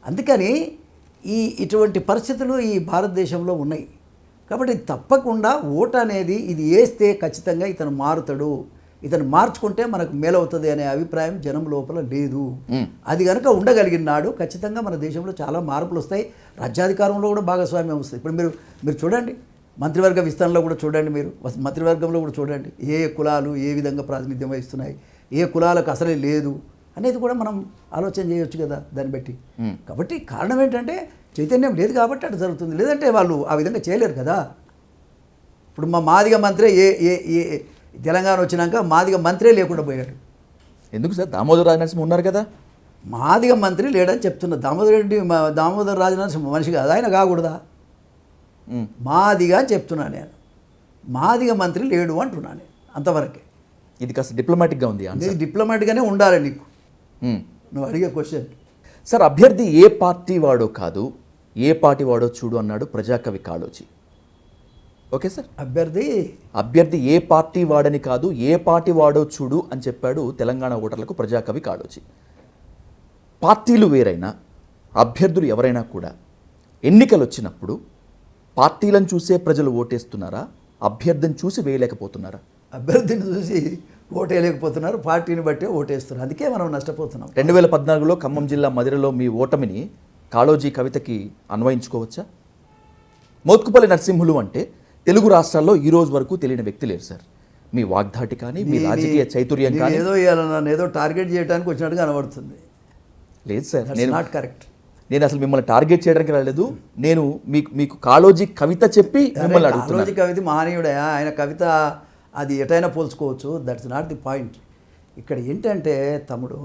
అందుకని ఇటువంటి పరిస్థితులు ఈ భారతదేశంలో ఉన్నాయి. కాబట్టి తప్పకుండా ఓటు అనేది ఇది వేస్తే ఖచ్చితంగా ఇతను మారుతాడు, ఇతను మార్చుకుంటే మనకు మేలవుతుంది అనే అభిప్రాయం జనం లోపల లేదు. అది కనుక ఉండగలిగిన నాడు ఖచ్చితంగా మన దేశంలో చాలా మార్పులు వస్తాయి. రాజ్యాధికారంలో కూడా భాగస్వామ్యం వస్తుంది. ఇప్పుడు మీరు చూడండి, మంత్రివర్గ విస్తరణలో కూడా చూడండి, మీరు మంత్రివర్గంలో కూడా చూడండి, ఏ కులాలు ఏ విధంగా ప్రాతినిధ్యం వహిస్తున్నాయి, ఏ కులాలకు అసలే లేదు అనేది కూడా మనం ఆలోచన చేయొచ్చు కదా దాన్ని బట్టి. కాబట్టి కారణం ఏంటంటే చైతన్యం లేదు కాబట్టి అటు జరుగుతుంది, లేదంటే వాళ్ళు ఆ విధంగా చేయలేరు కదా. ఇప్పుడు మా మాదిగ మంత్రే ఏ తెలంగాణ వచ్చినాక మాదిగ మంత్రే లేకుండా పోయాడు. ఎందుకు సార్? దామోదర్ రాజనరసింహ ఉన్నారు కదా. మాదిగ మంత్రి లేడని చెప్తున్నా. దామోదర్ రాజనరసింహ మనిషి కాదు, ఆయన కాకూడదా? మాదిగ అని చెప్తున్నాను నేను, మాదిగ మంత్రి లేడు అంటున్నాను నేను, అంతవరకే. ఇది కాస్త డిప్లొమాటిక్గా ఉంది. ఇది డిప్లొమాటిక్గానే ఉండాలి నీకు, నువ్వు అడిగే క్వశ్చన్. సార్, అభ్యర్థి ఏ పార్టీ వాడో కాదు, ఏ పార్టీ వాడో చూడు అన్నాడు ప్రజాకవి కాళోజీ. ఓకే సార్, అభ్యర్థి ఏ పార్టీ వాడని కాదు, ఏ పార్టీ వాడో చూడు అని చెప్పాడు తెలంగాణ ఓటర్లకు ప్రజాకవి కాళోజీ. పార్టీలు వేరైనా అభ్యర్థులు ఎవరైనా కూడా ఎన్నికలు వచ్చినప్పుడు పార్టీలను చూసే ప్రజలు ఓటేస్తున్నారా, అభ్యర్థిని చూసి వేయలేకపోతున్నారా? అభ్యర్థిని చూసి ఓటేయలేకపోతున్నారు, పార్టీని బట్టే ఓటేస్తున్నారు. అందుకే మనం నష్టపోతున్నాం. 2014లో ఖమ్మం జిల్లా మదిరలో మీ ఓటమిని కాళోజీ కవితకి అన్వయించుకోవచ్చా? మోత్కుపల్లి నరసింహులు అంటే తెలుగు రాష్ట్రాల్లో ఈ రోజు వరకు తెలియని వ్యక్తి లేరు సార్. మీ వాగ్దాటి కానీ, మీ రాజకీయ చైతుర్యం కానీ ఏదో నన్ను ఏదో టార్గెట్ చేయడానికి వచ్చినట్టుగా కనబడుతుంది. లేదు సార్, నాట్ కరెక్ట్. నేను అసలు మిమ్మల్ని టార్గెట్ చేయడానికి రాలేదు. నేను మీకు కాళోజీ కవిత చెప్పి మిమ్మల్ని అడుగుతున్నాను. కాళోజీ కవిత మహనీయుడే, ఆయన కవిత అది ఎటైనా పోల్చుకోవచ్చు. That's not the point. ఇక్కడ ఏంటంటే తమ్ముడు,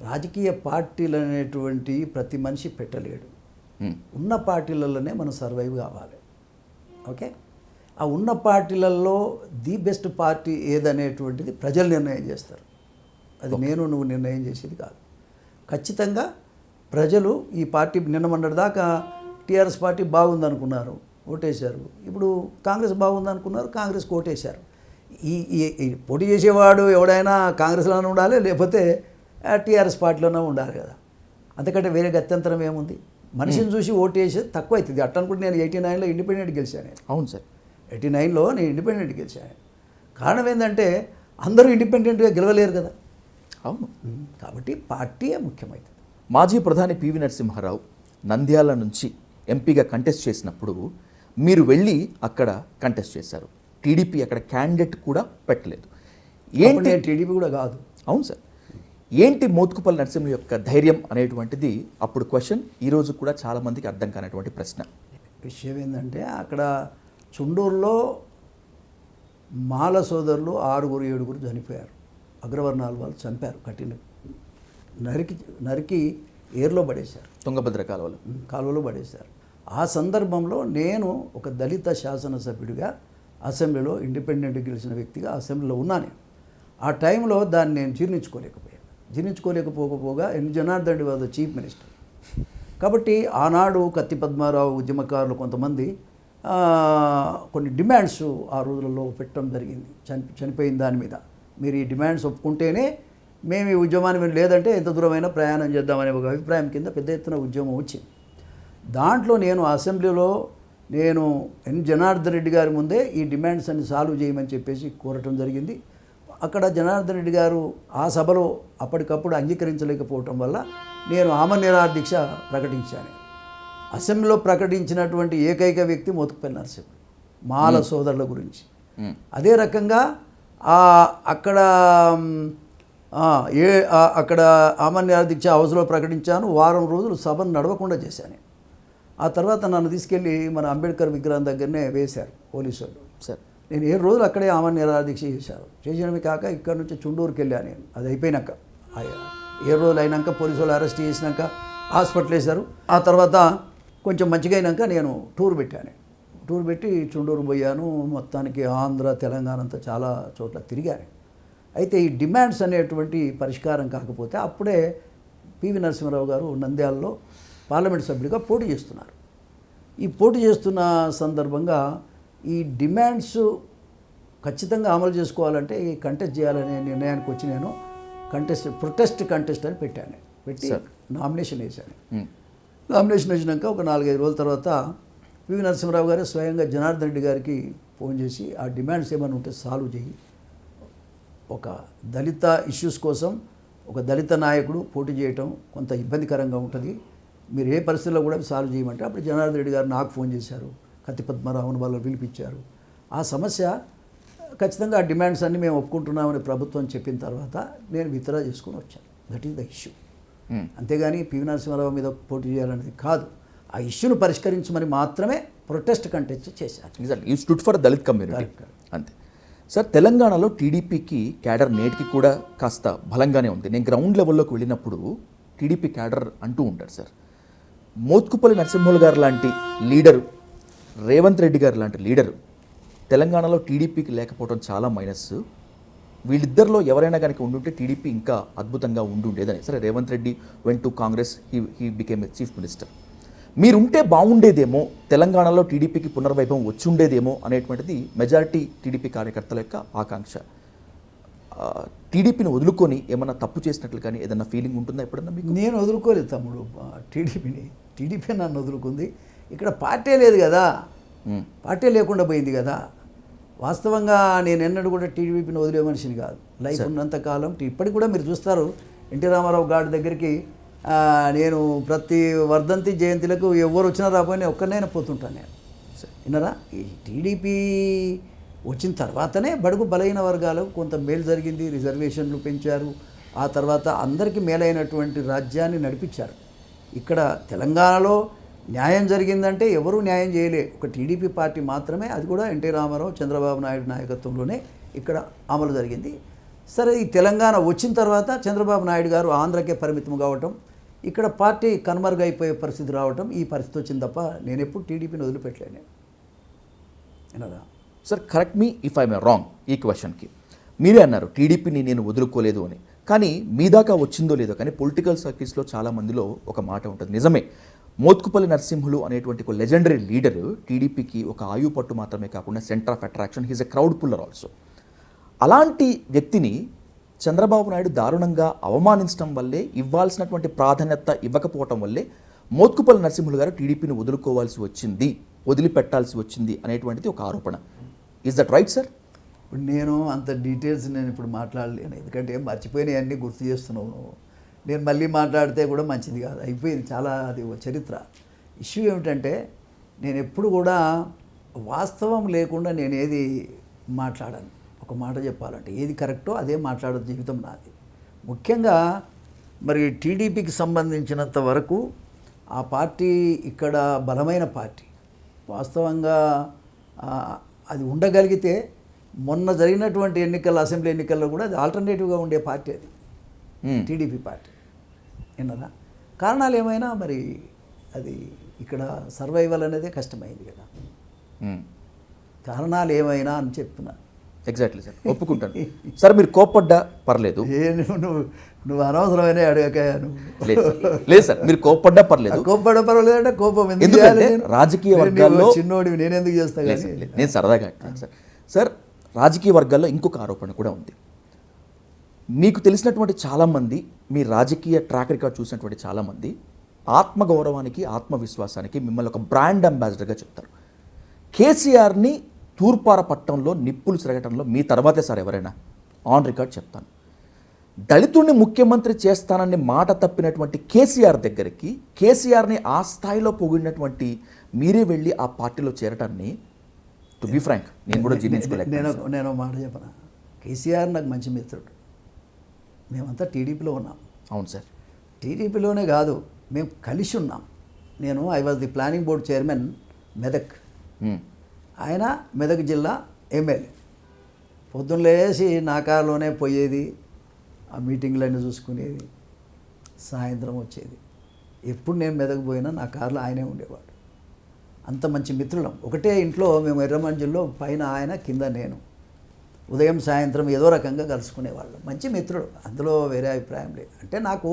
రాజకీయ పార్టీలు అనేటువంటి ప్రతి మనిషి పెట్టలేడు. ఉన్న పార్టీలలోనే మనం సర్వైవ్ కావాలి. ఓకే, ఆ ఉన్న పార్టీలలో ది బెస్ట్ పార్టీ ఏదనేటువంటిది ప్రజలు నిర్ణయం చేస్తారు. అది నువ్వు నిర్ణయం చేసేది కాదు. ఖచ్చితంగా ప్రజలు ఈ పార్టీ నిన్న మొన్నటి దాకా టీఆర్ఎస్ పార్టీ బాగుందనుకున్నారు, ఓటేశారు. ఇప్పుడు కాంగ్రెస్ బాగుందనుకున్నారు, కాంగ్రెస్కి ఓటేశారు. ఈ పోటీ చేసేవాడు ఎవడైనా కాంగ్రెస్లోనే ఉండాలి, లేకపోతే టీఆర్ఎస్ పార్టీలోనే ఉండాలి కదా. అంతకంటే వేరే గత్యంతరం ఏముంది? మనిషిని చూసి ఓటు వేసేది తక్కువ అవుతుంది. అట్ట అనుకుంటే నేను 89లో ఇండిపెండెంట్ గెలిచాను. అవును సార్, 89లో నేను ఇండిపెండెంట్ గెలిచాను. కారణం ఏంటంటే అందరూ ఇండిపెండెంట్గా గెలవలేరు కదా. అవును, కాబట్టి పార్టీయే ముఖ్యమైనది. మాజీ ప్రధాని పివి నరసింహారావు నంద్యాల నుంచి ఎంపీగా కంటెస్ట్ చేసినప్పుడు మీరు వెళ్ళి అక్కడ కంటెస్ట్ చేశారు. టీడీపీ అక్కడ క్యాండిడేట్ కూడా పెట్టలేదు. ఏంటి? టీడీపీ కూడా కాదు. అవును సార్, ఏంటి మోత్కుపల్లి నరసింహ యొక్క ధైర్యం అనేటువంటిది అప్పుడు క్వశ్చన్, ఈరోజు కూడా చాలామందికి అర్థం కానటువంటి ప్రశ్న. విషయం ఏంటంటే అక్కడ చుండూరులో మాల సోదరులు 6-7 చనిపోయారు. అగ్రవర్ణాల వాళ్ళు చంపారు, కట్టిన నరికి ఏర్లో పడేశారు, తుంగభద్ర కాలువలో పడేశారు. ఆ సందర్భంలో నేను ఒక దళిత శాసనసభ్యుడిగా అసెంబ్లీలో ఇండిపెండెంట్ గెలిచిన వ్యక్తిగా అసెంబ్లీలో ఉన్నాను. ఆ టైంలో దాన్ని నేను జీర్ణించుకోలేకపోగా Janardhan Reddy was chief minister. కాబట్టి ఆనాడు కత్తి పద్మారావు ఉద్యమకారులు కొంతమంది కొన్ని డిమాండ్స్ ఆ రోజులలో పెట్టడం జరిగింది. చనిపోయిన దాని మీద మీరు ఈ డిమాండ్స్ ఒప్పుకుంటేనే మేము ఈ ఉద్యమాన్ని మీరు లేదంటే ఎంత దూరమైనా ప్రయాణం చేద్దామనే ఒక అభిప్రాయం కింద పెద్ద ఎత్తున ఉద్యమం వచ్చింది. దాంట్లో నేను అసెంబ్లీలో జనార్దన్ రెడ్డి గారి ముందే ఈ డిమాండ్స్ అన్ని సాల్వ్ చేయమని చెప్పేసి కోరటం జరిగింది. అక్కడ జనార్దన్ రెడ్డి గారు ఆ సభలో అప్పటికప్పుడు అంగీకరించలేకపోవటం వల్ల నేను ఆమరణ దీక్ష ప్రకటించాను. అసెంబ్లీలో ప్రకటించినటువంటి ఏకైక వ్యక్తి మోత్కుపల్లి నరసింహ, మాల సోదరుల గురించి. అదే రకంగా అక్కడ ఆమరణ దీక్ష హౌస్లో ప్రకటించాను. వారం రోజులు సభను నడవకుండా చేశాను. ఆ తర్వాత నన్ను తీసుకెళ్ళి మన అంబేద్కర్ విగ్రహం దగ్గరనే వేశారు పోలీసు వాళ్ళు. సార్, నేను 7 రోజులు అక్కడే ఆమరణ దీక్ష చేశారు. చేసినవి కాక ఇక్కడ నుంచి చుండూరుకి వెళ్ళాను నేను. అది అయిపోయినాక 7 రోజులు అయినాక పోలీసు వాళ్ళు అరెస్ట్ చేసినాక హాస్పిటల్ వేశారు. ఆ తర్వాత కొంచెం మంచిగా అయినాక నేను టూర్ పెట్టాను. టూర్ పెట్టి చుండూరు పోయాను, మొత్తానికి ఆంధ్ర తెలంగాణ అంతా చాలా చోట్ల తిరిగాను. అయితే ఈ డిమాండ్స్ అనేటువంటి పరిష్కారం కాకపోతే అప్పుడే పివి నరసింహారావు గారు నంద్యాలలో పార్లమెంట్ సభ్యుడిగా పోటీ చేస్తున్నారు. ఈ పోటీ చేస్తున్న సందర్భంగా ఈ డిమాండ్స్ ఖచ్చితంగా అమలు చేసుకోవాలంటే ఈ కంటెస్ట్ చేయాలనే నిర్ణయానికి వచ్చి నేను ప్రొటెస్ట్ కంటెస్ట్ అని పెట్టి నామినేషన్ వేశాను. నామినేషన్ వేసినాక ఒక 4-5 రోజుల తర్వాత పివి నరసింహారావు గారు స్వయంగా జనార్దన్ రెడ్డి గారికి ఫోన్ చేసి ఆ డిమాండ్స్ ఏమైనా ఉంటే సాల్వ్ చేయి, ఒక దళిత ఇష్యూస్ కోసం ఒక దళిత నాయకుడు పోటీ చేయటం కొంత ఇబ్బందికరంగా ఉంటుంది, మీరు ఏ పరిస్థితుల్లో కూడా సాల్వ్ చేయమంటే అప్పుడు జనార్దన్ రెడ్డి గారు నాకు ఫోన్ చేశారు, కత్తి పద్మరావును వాళ్ళు పిలిపించారు. ఆ సమస్య ఖచ్చితంగా ఆ డిమాండ్స్ అన్నీ మేము ఒప్పుకుంటున్నామని ప్రభుత్వం చెప్పిన తర్వాత నేను విత్డ్రా చేసుకుని వచ్చాను. That is the issue. అంతేగాని పివి నరసింహారావు మీద పోటీ చేయాలనేది కాదు, ఆ ఇష్యూను పరిష్కరించమని మాత్రమే ప్రొటెస్ట్ కంటెస్ట్ చేశాను. Exactly, you stood for Dalit community. అంతే సార్. తెలంగాణలో టీడీపీకి క్యాడర్ నేటికి కూడా కాస్త బలంగానే ఉంది. నేను గ్రౌండ్ లెవెల్లోకి వెళ్ళినప్పుడు టీడీపీ క్యాడర్ అంటూ ఉంటారు సార్, మోత్కుపల్లి నరసింహులు గారు లాంటి లీడరు, రేవంత్ రెడ్డి గారు లాంటి లీడరు తెలంగాణలో టీడీపీకి లేకపోవడం చాలా మైనస్. వీళ్ళిద్దరిలో ఎవరైనా కనుక ఉండుంటే టీడీపీ ఇంకా అద్భుతంగా ఉండుండేదని. సరే, Revanth Reddy went to Congress, he became a chief minister. మీరుంటే బాగుండేదేమో, తెలంగాణలో టీడీపీకి పునర్వైభవం వచ్చి ఉండేదేమో అనేటువంటిది మెజారిటీ టీడీపీ కార్యకర్తల యొక్క ఆకాంక్ష. టీడీపీని వదులుకొని ఏమన్నా తప్పు చేసినట్లు కానీ ఏదన్నా ఫీలింగ్ ఉంటుందా ఎప్పుడన్నా మీకు? నేను వదులుకోలేదు తమ్ముడు టీడీపీని. టీడీపీ నన్ను వదులుకుంది. ఇక్కడ పార్టీ లేదు కదా, పార్టీ లేకుండా పోయింది కదా. వాస్తవంగా నేను ఎన్నడూ కూడా టీడీపీని వదిలే మనిషిని కాదు. లైఫ్ ఉన్నంతకాలం ఇప్పటికి కూడా మీరు చూస్తారు, ఎన్టీ రామారావు గారి దగ్గరికి నేను ప్రతి వర్ధంతి జయంతిలకు ఎవరు వచ్చినా రాబోయే ఒక్కరినైనా పోతుంటాను నేను. విన్నారా, ఈ టీడీపీ వచ్చిన తర్వాతనే బడుగు బలహీన వర్గాలకు కొంత మేలు జరిగింది, రిజర్వేషన్లు పెంచారు, ఆ తర్వాత అందరికీ మేలైనటువంటి రాజ్యాన్ని నడిపించారు. ఇక్కడ తెలంగాణలో న్యాయం జరిగిందంటే ఎవరూ న్యాయం చేయలే, ఒక టీడీపీ పార్టీ మాత్రమే, అది కూడా ఎన్టీ రామారావు చంద్రబాబు నాయుడు నాయకత్వంలోనే ఇక్కడ అమలు జరిగింది. సరే, ఈ తెలంగాణ వచ్చిన తర్వాత చంద్రబాబు నాయుడు గారు ఆంధ్రకే పరిమితం కావటం, ఇక్కడ పార్టీ కనుమరుగైపోయే పరిస్థితి రావటం, ఈ పరిస్థితి వచ్చింది తప్ప నేను ఎప్పుడు టీడీపీని వదిలిపెట్టలేను. వినరా sir, correct me if I'm wrong ఈ క్వశ్చన్కి. మీరే అన్నారు టీడీపీని నేను వదులుకోలేదు అని, కానీ మీ దాకా వచ్చిందో లేదో కానీ పొలిటికల్ సర్కిల్స్లో చాలా మందిలో ఒక మాట ఉంటుంది. నిజమే, మోత్కుపల్లి నరసింహులు అనేటువంటి ఒక లెజెండరీ లీడరు టీడీపీకి ఒక ఆయువు పట్టు మాత్రమే కాకుండా centre of attraction, he's a crowd puller also. అలాంటి వ్యక్తిని చంద్రబాబు నాయుడు దారుణంగా అవమానించడం వల్లే, ఇవ్వాల్సినటువంటి ప్రాధాన్యత ఇవ్వకపోవటం వల్లే మోత్కుపల్లి నరసింహులు గారు టీడీపీని వదులుకోవాల్సి వచ్చింది, వదిలిపెట్టాల్సి వచ్చింది అనేటువంటిది ఒక ఆరోపణ. Is that right sir? ఇప్పుడు నేను అంత డీటెయిల్స్ నేను ఇప్పుడు మాట్లాడలేను, ఎందుకంటే మర్చిపోయినవన్నీ గుర్తు చేస్తున్నావు నువ్వు. నేను మళ్ళీ మాట్లాడితే కూడా మంచిది కాదు, అయిపోయింది చాలా, అది చరిత్ర. ఇష్యూ ఏమిటంటే నేను ఎప్పుడు కూడా వాస్తవం లేకుండా నేను ఏది మాట్లాడాను. ఒక మాట చెప్పాలంటే ఏది కరెక్టో అదే మాట్లాడదు, జీవితం నాది. ముఖ్యంగా మరి టీడీపీకి సంబంధించినంత వరకు ఆ పార్టీ ఇక్కడ బలమైన పార్టీ. వాస్తవంగా అది ఉండగలిగితే మొన్న జరిగినటువంటి అసెంబ్లీ ఎన్నికల్లో కూడా అది ఆల్టర్నేటివ్గా ఉండే పార్టీ అది టీడీపీ పార్టీ. విన్నారా, కారణాలు ఏమైనా మరి అది ఇక్కడ సర్వైవల్ అనేది కష్టమైంది కదా. కారణాలు ఏమైనా అని చెప్తున్నా. ఎగ్జాక్ట్లీ సార్, ఒప్పుకుంటాను సార్. మీరు కోప్పడ్డా పర్లేదు, నువ్వు అనవసరమైన అడగకాను. లేదు సార్, మీరు కోప్పడ్డా పర్లేదు. కోప్పడ్డా పర్వాలేదు అంటే కోపం ఎందుకంటే రాజకీయ వర్గాల్లో చిన్నోడివి నేను ఎందుకు చేస్తా కానీ నేను సరదాగా సార్. సార్, రాజకీయ వర్గాల్లో ఇంకొక ఆరోపణ కూడా ఉంది. మీకు తెలిసినటువంటి చాలామంది, మీ రాజకీయ ట్రాక్ రికార్డ్ చూసినటువంటి చాలామంది ఆత్మగౌరవానికి, ఆత్మవిశ్వాసానికి మిమ్మల్ని ఒక బ్రాండ్ అంబాసిడర్గా చెప్తారు. కేసీఆర్ని తూర్పార పట్టణంలో నిప్పులు చెరగటంలో మీ తర్వాతే సార్ ఎవరైనా, ఆన్ రికార్డ్ చెప్తాను. దళితుడిని ముఖ్యమంత్రి చేస్తానని మాట తప్పినటువంటి కేసీఆర్ దగ్గరికి, కేసీఆర్ని ఆ స్థాయిలో పొగిడినటువంటి మీరే వెళ్ళి ఆ పార్టీలో చేరటాన్ని, టు బి ఫ్రాంక్, నేను కూడా జీర్ణించుకోలేను. నేను మాట చెప్పనా, కేసీఆర్ నాకు మంచి మిత్రుడు. మేమంతా టీడీపీలో ఉన్నాం. అవును సార్, టీడీపీలోనే కాదు, మేము కలిసి ఉన్నాం. I was the planning board chairman Medak, ఆయన మెదక్ జిల్లా ఎమ్మెల్యే. పొద్దున్న లేచి నా కారులోనే పోయేది, ఆ మీటింగ్లన్నీ చూసుకునేది, సాయంత్రం వచ్చేది. ఎప్పుడు నేను మెదక్ పోయినా నా కారులో ఆయనే ఉండేవాడు. అంత మంచి మిత్రులం. ఒకటే ఇంట్లో మేము ఎర్రమంజిల్లో పైన ఆయన కింద నేను. ఉదయం సాయంత్రం ఏదో రకంగా కలుసుకునేవాళ్ళం. మంచి మిత్రుడు, అందులో వేరే అభిప్రాయం లేదు. అంటే నాకు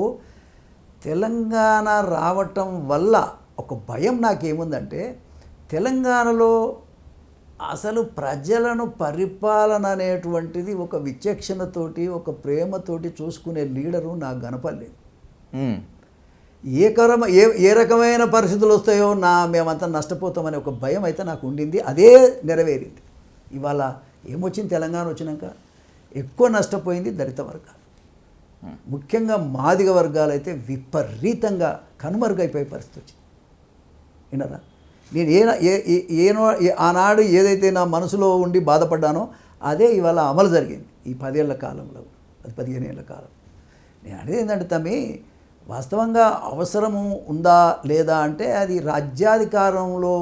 తెలంగాణ రావటం వల్ల ఒక భయం నాకేముందంటే, తెలంగాణలో అసలు ప్రజలను పరిపాలన అనేటువంటిది ఒక విచక్షణతోటి ఒక ప్రేమతోటి చూసుకునే లీడరు నాకు కనపడలేదు. ఏ రకమైన పరిస్థితులు వస్తాయో మేమంతా నష్టపోతామనే ఒక భయం అయితే నాకు ఉండింది. అదే నెరవేరింది. ఇవాళ ఏమొచ్చింది, తెలంగాణ వచ్చినాక ఎక్కువ నష్టపోయింది దళిత వర్గాలు, ముఖ్యంగా మాదిగ వర్గాలు అయితే విపరీతంగా కనుమరుగైపోయే పరిస్థితి వచ్చింది. విన్నారా? నేను ఆనాడు ఏదైతే నా మనసులో ఉండి బాధపడ్డానో అదే ఇవాళ అమలు జరిగింది ఈ 10 ఏళ్ల కాలంలో, 15 ఏళ్ల కాలం. నేను అనేది ఏంటంటే తమ్మి, వాస్తవంగా అవసరము ఉందా లేదా అంటే అది రాజ్యాధికారంలో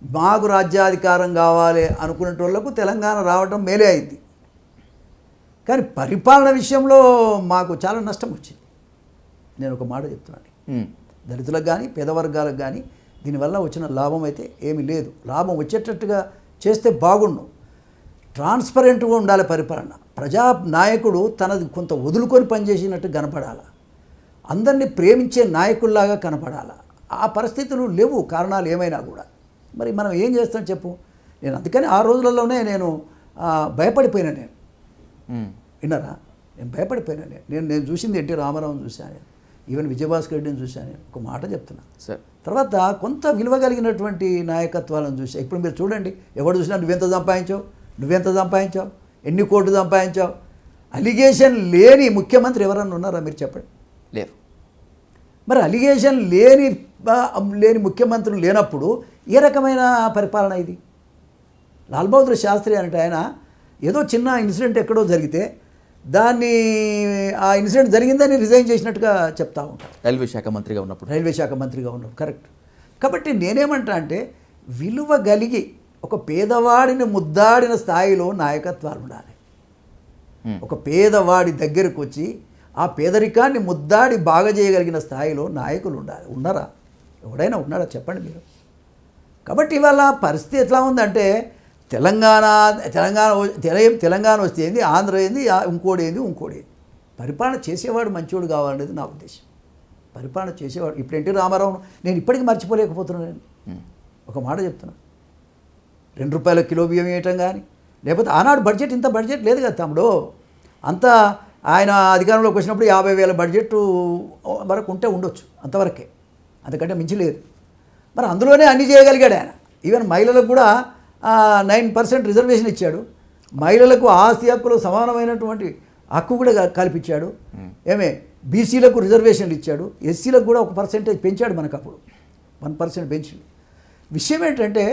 మాకు రాజ్యాధికారం కావాలి అనుకునేటోళ్లకు తెలంగాణ రావడం మేలే అయింది. కానీ పరిపాలన విషయంలో మాకు చాలా నష్టం వచ్చింది. నేను ఒక మాట చెప్తున్నాను, దళితులకు కానీ పేద వర్గాలకు కానీ దీనివల్ల వచ్చిన లాభం అయితే ఏమీ లేదు. లాభం వచ్చేటట్టుగా చేస్తే బాగుండు. ట్రాన్స్పరెంట్గా ఉండాలి పరిపాలన. ప్రజా నాయకుడు తనది కొంత వదులుకొని పనిచేసినట్టు కనపడాలి, అందరినీ ప్రేమించే నాయకుల్లాగా కనపడాలి. ఆ పరిస్థితులు లేవు, కారణాలు ఏమైనా కూడా. మరి మనం ఏం చేస్తాం చెప్పు. నేను అందుకని ఆ రోజులలోనే నేను భయపడిపోయినా. నేను విన్నారా, నేను భయపడిపోయినా. నేను చూసింది ఎన్టీ రామారావుని చూశాను, ఈవెన్ విజయభాస్కర్ రెడ్డిని చూశాను. నేను ఒక మాట చెప్తున్నా, తర్వాత కొంత విలువ కలిగినటువంటి నాయకత్వాలను చూసా. ఇప్పుడు మీరు చూడండి, ఎవడు చూసినా నువ్వెంత సంపాదించావు, ఎన్ని కోట్లు సంపాదించావు. అలిగేషన్ లేని ముఖ్యమంత్రి ఎవరన్నా ఉన్నారా మీరు చెప్పండి? లేరు. మరి అలిగేషన్ లేని ముఖ్యమంత్రులు లేనప్పుడు ఏ రకమైన పరిపాలన ఇది? లాల్ బహదూర్ శాస్త్రి అంటే ఆయన ఏదో చిన్న ఇన్సిడెంట్ ఎక్కడో జరిగితే ఆ ఇన్సిడెంట్ జరిగిందని రిజైన్ చేసినట్టుగా చెప్తా ఉంటారు. రైల్వే శాఖ మంత్రిగా ఉన్నప్పుడు. కరెక్ట్. కాబట్టి నేనేమంటా అంటే, విలువ కలిగి ఒక పేదవాడిని ముద్దాడిన స్థాయిలో నాయకత్వాలు ఉండాలి. ఒక పేదవాడి దగ్గరకు వచ్చి ఆ పేదరికాన్ని ముద్దాడి బాగా చేయగలిగిన స్థాయిలో నాయకులు ఉండాలి. ఉన్నారా? ఎవడైనా ఉన్నాడా చెప్పండి మీరు. కాబట్టి ఇవాళ పరిస్థితి ఎట్లా ఉందంటే, తెలంగాణ వస్తే ఏంది, ఆంధ్ర ఏంది, ఇంకోటి ఏంది. పరిపాలన చేసేవాడు మంచివాడు కావాలనేది నా ఉద్దేశం. పరిపాలన చేసేవాడు. ఇప్పుడు ఎన్టీ రామారావు నేను ఇప్పటికీ మర్చిపోలేకపోతున్నాను. నేను ఒక మాట చెప్తున్నా, ₹2 కిలో బియ్యం వేయటం కానీ, లేకపోతే ఆనాడు ఇంత బడ్జెట్ లేదు కదా తమ్ముడు. అంతా ఆయన అధికారంలోకి వచ్చినప్పుడు 50,000 బడ్జెట్ వరకు ఉంటే ఉండొచ్చు, అంతవరకే, అంతకంటే మించి లేదు. మరి అందులోనే అన్నీ చేయగలిగాడు ఆయన. ఈవెన్ మహిళలకు కూడా 9% రిజర్వేషన్ ఇచ్చాడు. మహిళలకు ఆస్తి హక్కులు సమానమైనటువంటి హక్కు కూడా కల్పించాడు. బీసీలకు రిజర్వేషన్లు ఇచ్చాడు. ఎస్సీలకు కూడా 1% పెంచాడు. మనకు అప్పుడు 1% పెంచి. విషయం ఏంటంటే,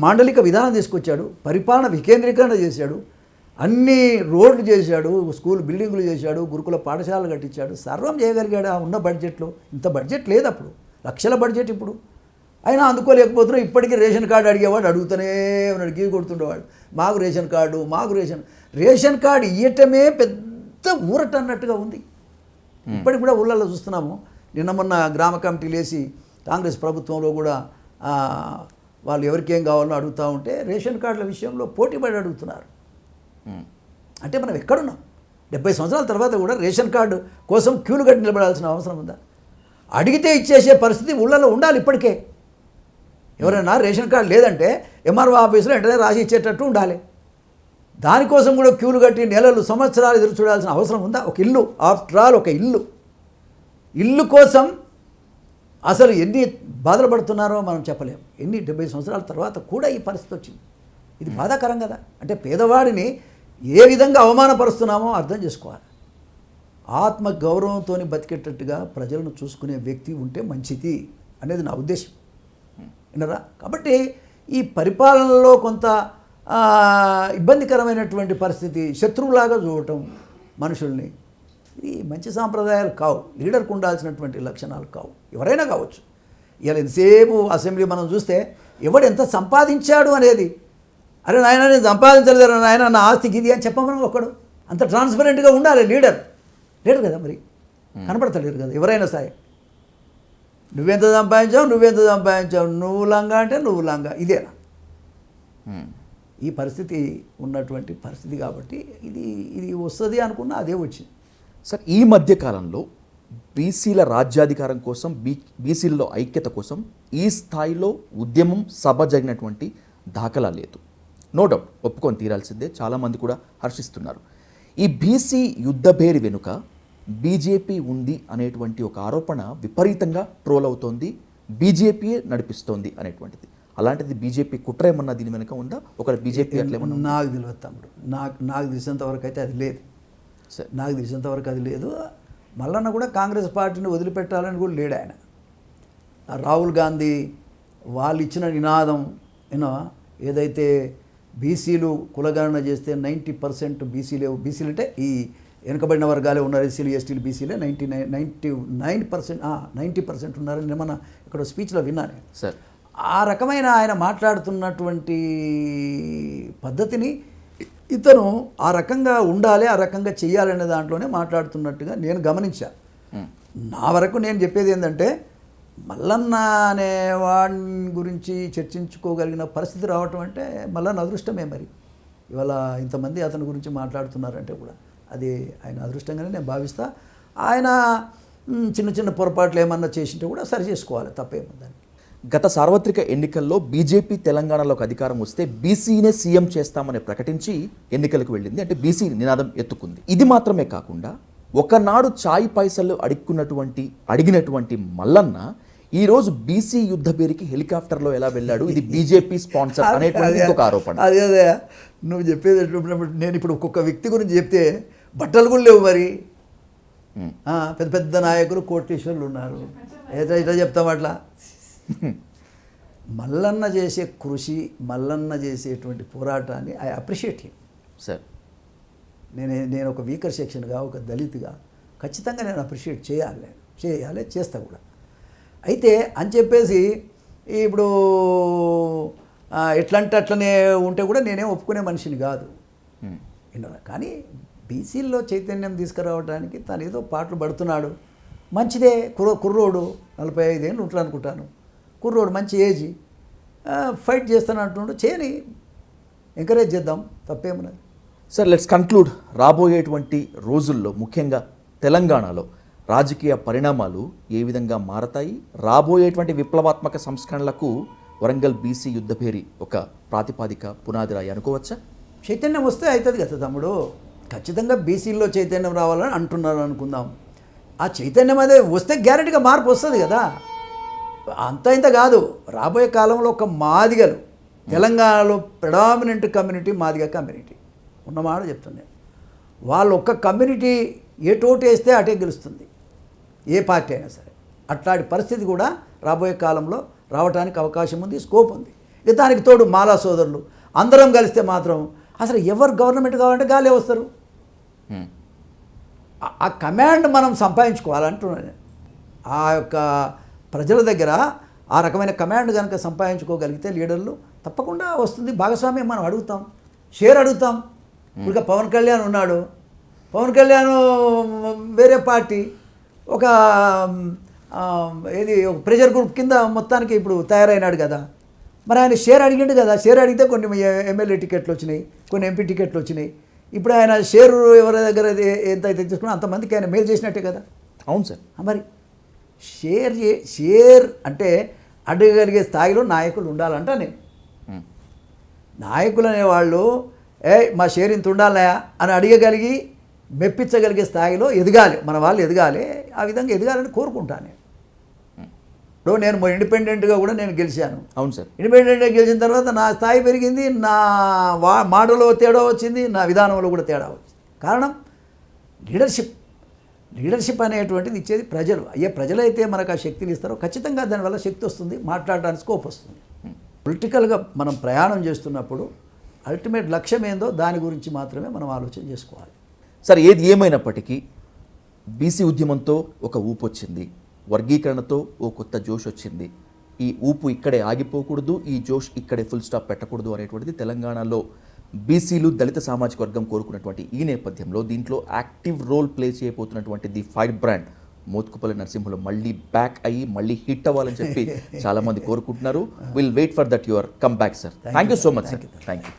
మాండలిక విధానం తీసుకొచ్చాడు, పరిపాలన వికేంద్రీకరణ చేశాడు, అన్ని రోడ్లు చేశాడు, స్కూల్ బిల్డింగులు చేశాడు, గురుకుల పాఠశాలలు కట్టించాడు, సర్వం చేయగలిగాడు. ఉన్న బడ్జెట్లో ఇంత బడ్జెట్ లేదు అప్పుడు, లక్షల బడ్జెట్ ఇప్పుడు. అయినా అందుకోలేకపోతున్నాం. ఇప్పటికీ రేషన్ కార్డు అడిగేవాడు అడుగుతూనే ఉన్నాడు, గీ కొడుతుండేవాడు, మాకు రేషన్ కార్డు ఇవ్వటమే పెద్ద ఊరట అన్నట్టుగా ఉంది. ఇప్పటికి కూడా ఊళ్ళల్లో చూస్తున్నాము. నిన్న మొన్న గ్రామ కమిటీలు వేసి కాంగ్రెస్ ప్రభుత్వంలో కూడా వాళ్ళు ఎవరికేం కావాలో అడుగుతూ ఉంటే రేషన్ కార్డుల విషయంలో పోటీపడి అడుగుతున్నారు. అంటే మనం ఎక్కడున్నాం? 70 సంవత్సరాల తర్వాత కూడా రేషన్ కార్డు కోసం క్యూలు కట్టి నిలబడాల్సిన అవసరం ఉందా? అడిగితే ఇచ్చేసే పరిస్థితి ఊళ్ళలో ఉండాలి. ఇప్పటికే ఎవరైనా రేషన్ కార్డు లేదంటే ఎంఆర్ఓ ఆఫీసులో వెంటనే రాసి ఇచ్చేటట్టు ఉండాలి. దానికోసం కూడా క్యూలు కట్టి నెలలు సంవత్సరాలు ఎదురు చూడాల్సిన అవసరం ఉందా? ఒక ఇల్లు, ఆఫ్టర్ ఆల్ ఒక ఇల్లు కోసం అసలు ఎన్ని బాధలు పడుతున్నారో మనం చెప్పలేము. 70 సంవత్సరాల తర్వాత కూడా ఈ పరిస్థితి వచ్చింది. ఇది బాధాకరం కదా. అంటే పేదవాడిని ఏ విధంగా అవమానపరుస్తున్నామో అర్థం చేసుకోవాలి. ఆత్మ గౌరవంతో బతికేటట్టుగా ప్రజలను చూసుకునే వ్యక్తి ఉంటే మంచిది అనేది నా ఉద్దేశం. వినరా? కాబట్టి ఈ పరిపాలనలో కొంత ఇబ్బందికరమైనటువంటి పరిస్థితి, శత్రువులాగా చూడటం మనుషుల్ని, ఇది మంచి సాంప్రదాయాలు కావు. లీడర్కు ఉండాల్సినటువంటి లక్షణాలు కావు. ఎవరైనా కావచ్చు. ఇలా ఎంతసేపు అసెంబ్లీ మనం చూస్తే ఎవడు ఎంత సంపాదించాడు అనేది, అరే నాయన నేను సంపాదించలేరు నాయన, నా ఆస్తికి ఇది అని చెప్పమని ఒకడు అంత ట్రాన్స్పరెంట్గా ఉండాలి లీడర్. లేడు కదా, మరి కనపడతలేరు కదా ఎవరైనా సరే. నువ్వెంత సంపాదించావు, నువ్వు లంగా అంటే నువ్వు లంగా, ఇదేనా? ఈ పరిస్థితి ఉన్నటువంటి పరిస్థితి కాబట్టి ఇది వస్తుంది అనుకున్నా అదే వచ్చింది. సార్, ఈ మధ్య కాలంలో బీసీల రాజ్యాధికారం కోసం, బీసీలలో ఐక్యత కోసం ఈ స్థాయిలో ఉద్యమం సభ జరిగినటువంటి దాఖలా లేదు. నో డౌట్, ఒప్పుకొని తీరాల్సిందే, చాలామంది కూడా హర్షిస్తున్నారు. ఈ బీసీ యుద్ధభేరి వెనుక బీజేపీ ఉంది అనేటువంటి ఒక ఆరోపణ విపరీతంగా ట్రోల్ అవుతోంది, బీజేపీయే నడిపిస్తోంది అనేటువంటిది. అలాంటిది బీజేపీ కుట్ర ఏమన్నా దీని వెనుక ఉందా? ఒకవేళ బీజేపీ అట్లా ఏమన్నా? నాకు తెలియదు తమ్ముడు, నాకు తెలిసినంత వరకు అయితే అది లేదు. సరే, నాకు తెలిసినంత వరకు అది లేదు. మల్లన్న కూడా కాంగ్రెస్ పార్టీని వదిలిపెట్టాలని కూడా లేడు ఆయన. రాహుల్ గాంధీ వాళ్ళు ఇచ్చిన నినాదం ఏదైతే బీసీలు కులగణన చేస్తే 90% బీసీలు అంటే ఈ వెనుకబడిన వర్గాలే ఉన్నారు, ఎస్సీలు ఎస్టీలు బీసీలే 90% ఉన్నారని ఏమన్నా ఇక్కడ స్పీచ్లో విన్నాను సార్. ఆ రకమైన ఆయన మాట్లాడుతున్నటువంటి పద్ధతిని ఇతను ఆ రకంగా ఉండాలి, ఆ రకంగా చెయ్యాలనే దాంట్లోనే మాట్లాడుతున్నట్టుగా నేను గమనించాను. నా వరకు నేను చెప్పేది ఏంటంటే, మల్లన్న అనే వాడి గురించి చర్చించుకోగలిగిన పరిస్థితి రావటం అంటే మల్లన్న అదృష్టమే. మరి ఇవాళ ఇంతమంది అతని గురించి మాట్లాడుతున్నారంటే కూడా అది ఆయన అదృష్టంగానే నేను భావిస్తా. ఆయన చిన్న చిన్న పొరపాట్లు ఏమన్నా చేసింటే కూడా సరి చేసుకోవాలి, తప్పేముందని. గత సార్వత్రిక ఎన్నికల్లో బీజేపీ తెలంగాణలోకి అధికారం వస్తే బీసీనే సీఎం చేస్తామని ప్రకటించి ఎన్నికలకు వెళ్ళింది, అంటే బీసీ నినాదం ఎత్తుకుంది. ఇది మాత్రమే కాకుండా ఒకనాడు చాయ్ పైసలు అడిగినటువంటి మల్లన్న ఈరోజు బీసీ యుద్ధ పేరుకి హెలికాప్టర్లో ఎలా వెళ్ళాడు, ఇది బీజేపీ స్పాన్సర్ అనేటువంటి ఒక ఆరోపణ. అదే నువ్వు చెప్పేది ఎట్లున్నప్పుడు, నేను ఇప్పుడు ఒక్కొక్క వ్యక్తి గురించి చెప్తే బట్టలు కూడా లేవు. మరి పెద్ద పెద్ద నాయకులు, కోటీశ్వరులు ఉన్నారు, ఎట్లా చెప్తాం అట్లా? మల్లన్న చేసే కృషి, మల్లన్న చేసేటువంటి పోరాటాన్ని ఐ అప్రిషియేట్ హిమ్. సార్, నేను ఒక వీకర్ సెక్షన్గా, ఒక దళితుగా ఖచ్చితంగా నేను అప్రిషియేట్ చేయాలి, చేస్తా కూడా. అయితే అని చెప్పేసి ఇప్పుడు ఎట్లంటే అట్లనే ఉంటే కూడా నేనేం ఒప్పుకునే మనిషిని కాదు. కానీ బీసీల్లో చైతన్యం తీసుకురావడానికి తను ఏదో పాటలు పడుతున్నాడు, మంచిదే. కుర్రోడు 45 ఏళ్ళు ఉంటాడు అనుకుంటాను, కుర్రోడు మంచి ఏజీ, ఫైట్ చేస్తాను అంటుండు, చేయని ఎంకరేజ్ చేద్దాం, తప్పేమున్నది. Sir, let's conclude. రాబోయేటువంటి రోజుల్లో ముఖ్యంగా తెలంగాణలో రాజకీయ పరిణామాలు ఏ విధంగా మారతాయి, రాబోయేటువంటి విప్లవాత్మక సంస్కరణలకు వరంగల్ బీసీ యుద్ధభేరి ఒక ప్రాతిపాదిక పునాదిరాయి అనుకోవచ్చా? చైతన్యం వస్తే అవుతుంది కదా తమ్ముడు, ఖచ్చితంగా బీసీల్లో చైతన్యం రావాలని అంటున్నారు అనుకుందాం. ఆ చైతన్యం అదే వస్తే గ్యారెంటీగా మార్పు వస్తుంది కదా. అంత ఇంత కాదు, రాబోయే కాలంలో ఒక మాదిగలు, తెలంగాణలో ప్రెడామినెంట్ కమ్యూనిటీ మాదిగ కమ్యూనిటీ ఉన్నమాట చెప్తున్నాను. వాళ్ళు ఒక్క కమ్యూనిటీ ఎటోటు వేస్తే అటే గెలుస్తుంది, ఏ పార్టీ అయినా సరే. అట్లాంటి పరిస్థితి కూడా రాబోయే కాలంలో రావడానికి అవకాశం ఉంది, స్కోప్ ఉంది. ఇక దానికి తోడు మాలా సోదరులు అందరం కలిస్తే మాత్రం అసలు ఎవరు గవర్నమెంట్ కావాలంటే గాలే వస్తారు. ఆ కమాండ్ మనం సంపాదించుకోవాలంటున్నాను. ఆ యొక్క ప్రజల దగ్గర ఆ రకమైన కమాండ్ కనుక సంపాదించుకోగలిగితే లీడర్లు తప్పకుండా వస్తుంది. భాగస్వామ్యం మనం అడుగుతాం, షేర్ అడుగుతాం. ఇప్పుడు పవన్ కళ్యాణ్ ఉన్నాడు, పవన్ కళ్యాణ్ వేరే పార్టీ ఒక ఒక ప్రెషర్ గ్రూప్ కింద మొత్తానికి ఇప్పుడు తయారైనాడు కదా. మరి ఆయన షేర్ అడిగిండు కదా, షేర్ అడిగితే కొన్ని ఎమ్మెల్యే టికెట్లు వచ్చినాయి, కొన్ని ఎంపీ టికెట్లు వచ్చినాయి. ఇప్పుడు ఆయన షేర్ ఎవరి దగ్గర ఎంత అయితే తీసుకున్నా అంతమందికి ఆయన మేలు చేసినట్టే కదా. అవును సార్. మరి షేర్ అంటే అడగగలిగే స్థాయిలో నాయకులు ఉండాలంట. నేను నాయకులు అనేవాళ్ళు మా షేర్ ఇంత ఉండాలయా అని అడగగలిగి మెప్పించగలిగే స్థాయిలో ఎదగాలి, మన వాళ్ళు ఎదగాలి. ఆ విధంగా ఎదగాలని కోరుకుంటాను. ఇప్పుడు నేను ఇండిపెండెంట్గా కూడా నేను గెలిచాను. అవును సార్. ఇండిపెండెంట్గా గెలిచిన తర్వాత నా స్థాయి పెరిగింది, నా మాటలో తేడా వచ్చింది, నా విధానంలో కూడా తేడా వచ్చింది. కారణం లీడర్షిప్ అనేటువంటిది ఇచ్చేది ప్రజలు. ప్రజలైతే మనకు ఆ శక్తిని ఇస్తారో ఖచ్చితంగా దానివల్ల శక్తి వస్తుంది, మాట్లాడడానికి స్కోప్ వస్తుంది. పొలిటికల్గా మనం ప్రయాణం చేస్తున్నప్పుడు అల్టిమేట్ లక్ష్యం ఏందో దాని గురించి మాత్రమే మనం ఆలోచన చేసుకోవాలి. సార్, ఏది ఏమైనప్పటికీ బీసీ ఉద్యమంతో ఒక ఊపు వచ్చింది, వర్గీకరణతో ఓ కొత్త జోష్ వచ్చింది. ఈ ఊపు ఇక్కడే ఆగిపోకూడదు, ఈ జోష్ ఇక్కడే ఫుల్ స్టాప్ పెట్టకూడదు అనేటువంటిది తెలంగాణలో బీసీలు, దళిత సామాజిక వర్గం కోరుకున్నటువంటి ఈ నేపథ్యంలో దీంట్లో యాక్టివ్ రోల్ ప్లే చేయబోతున్నటువంటి the fire brand Motkupalli Narasimhulu మళ్ళీ బ్యాక్ అయ్యి మళ్ళీ హిట్ అవ్వాలని చెప్పి చాలా మంది కోరుకుంటున్నారు. Will wait for that your come back sir. Thank you so much sir. Thank you.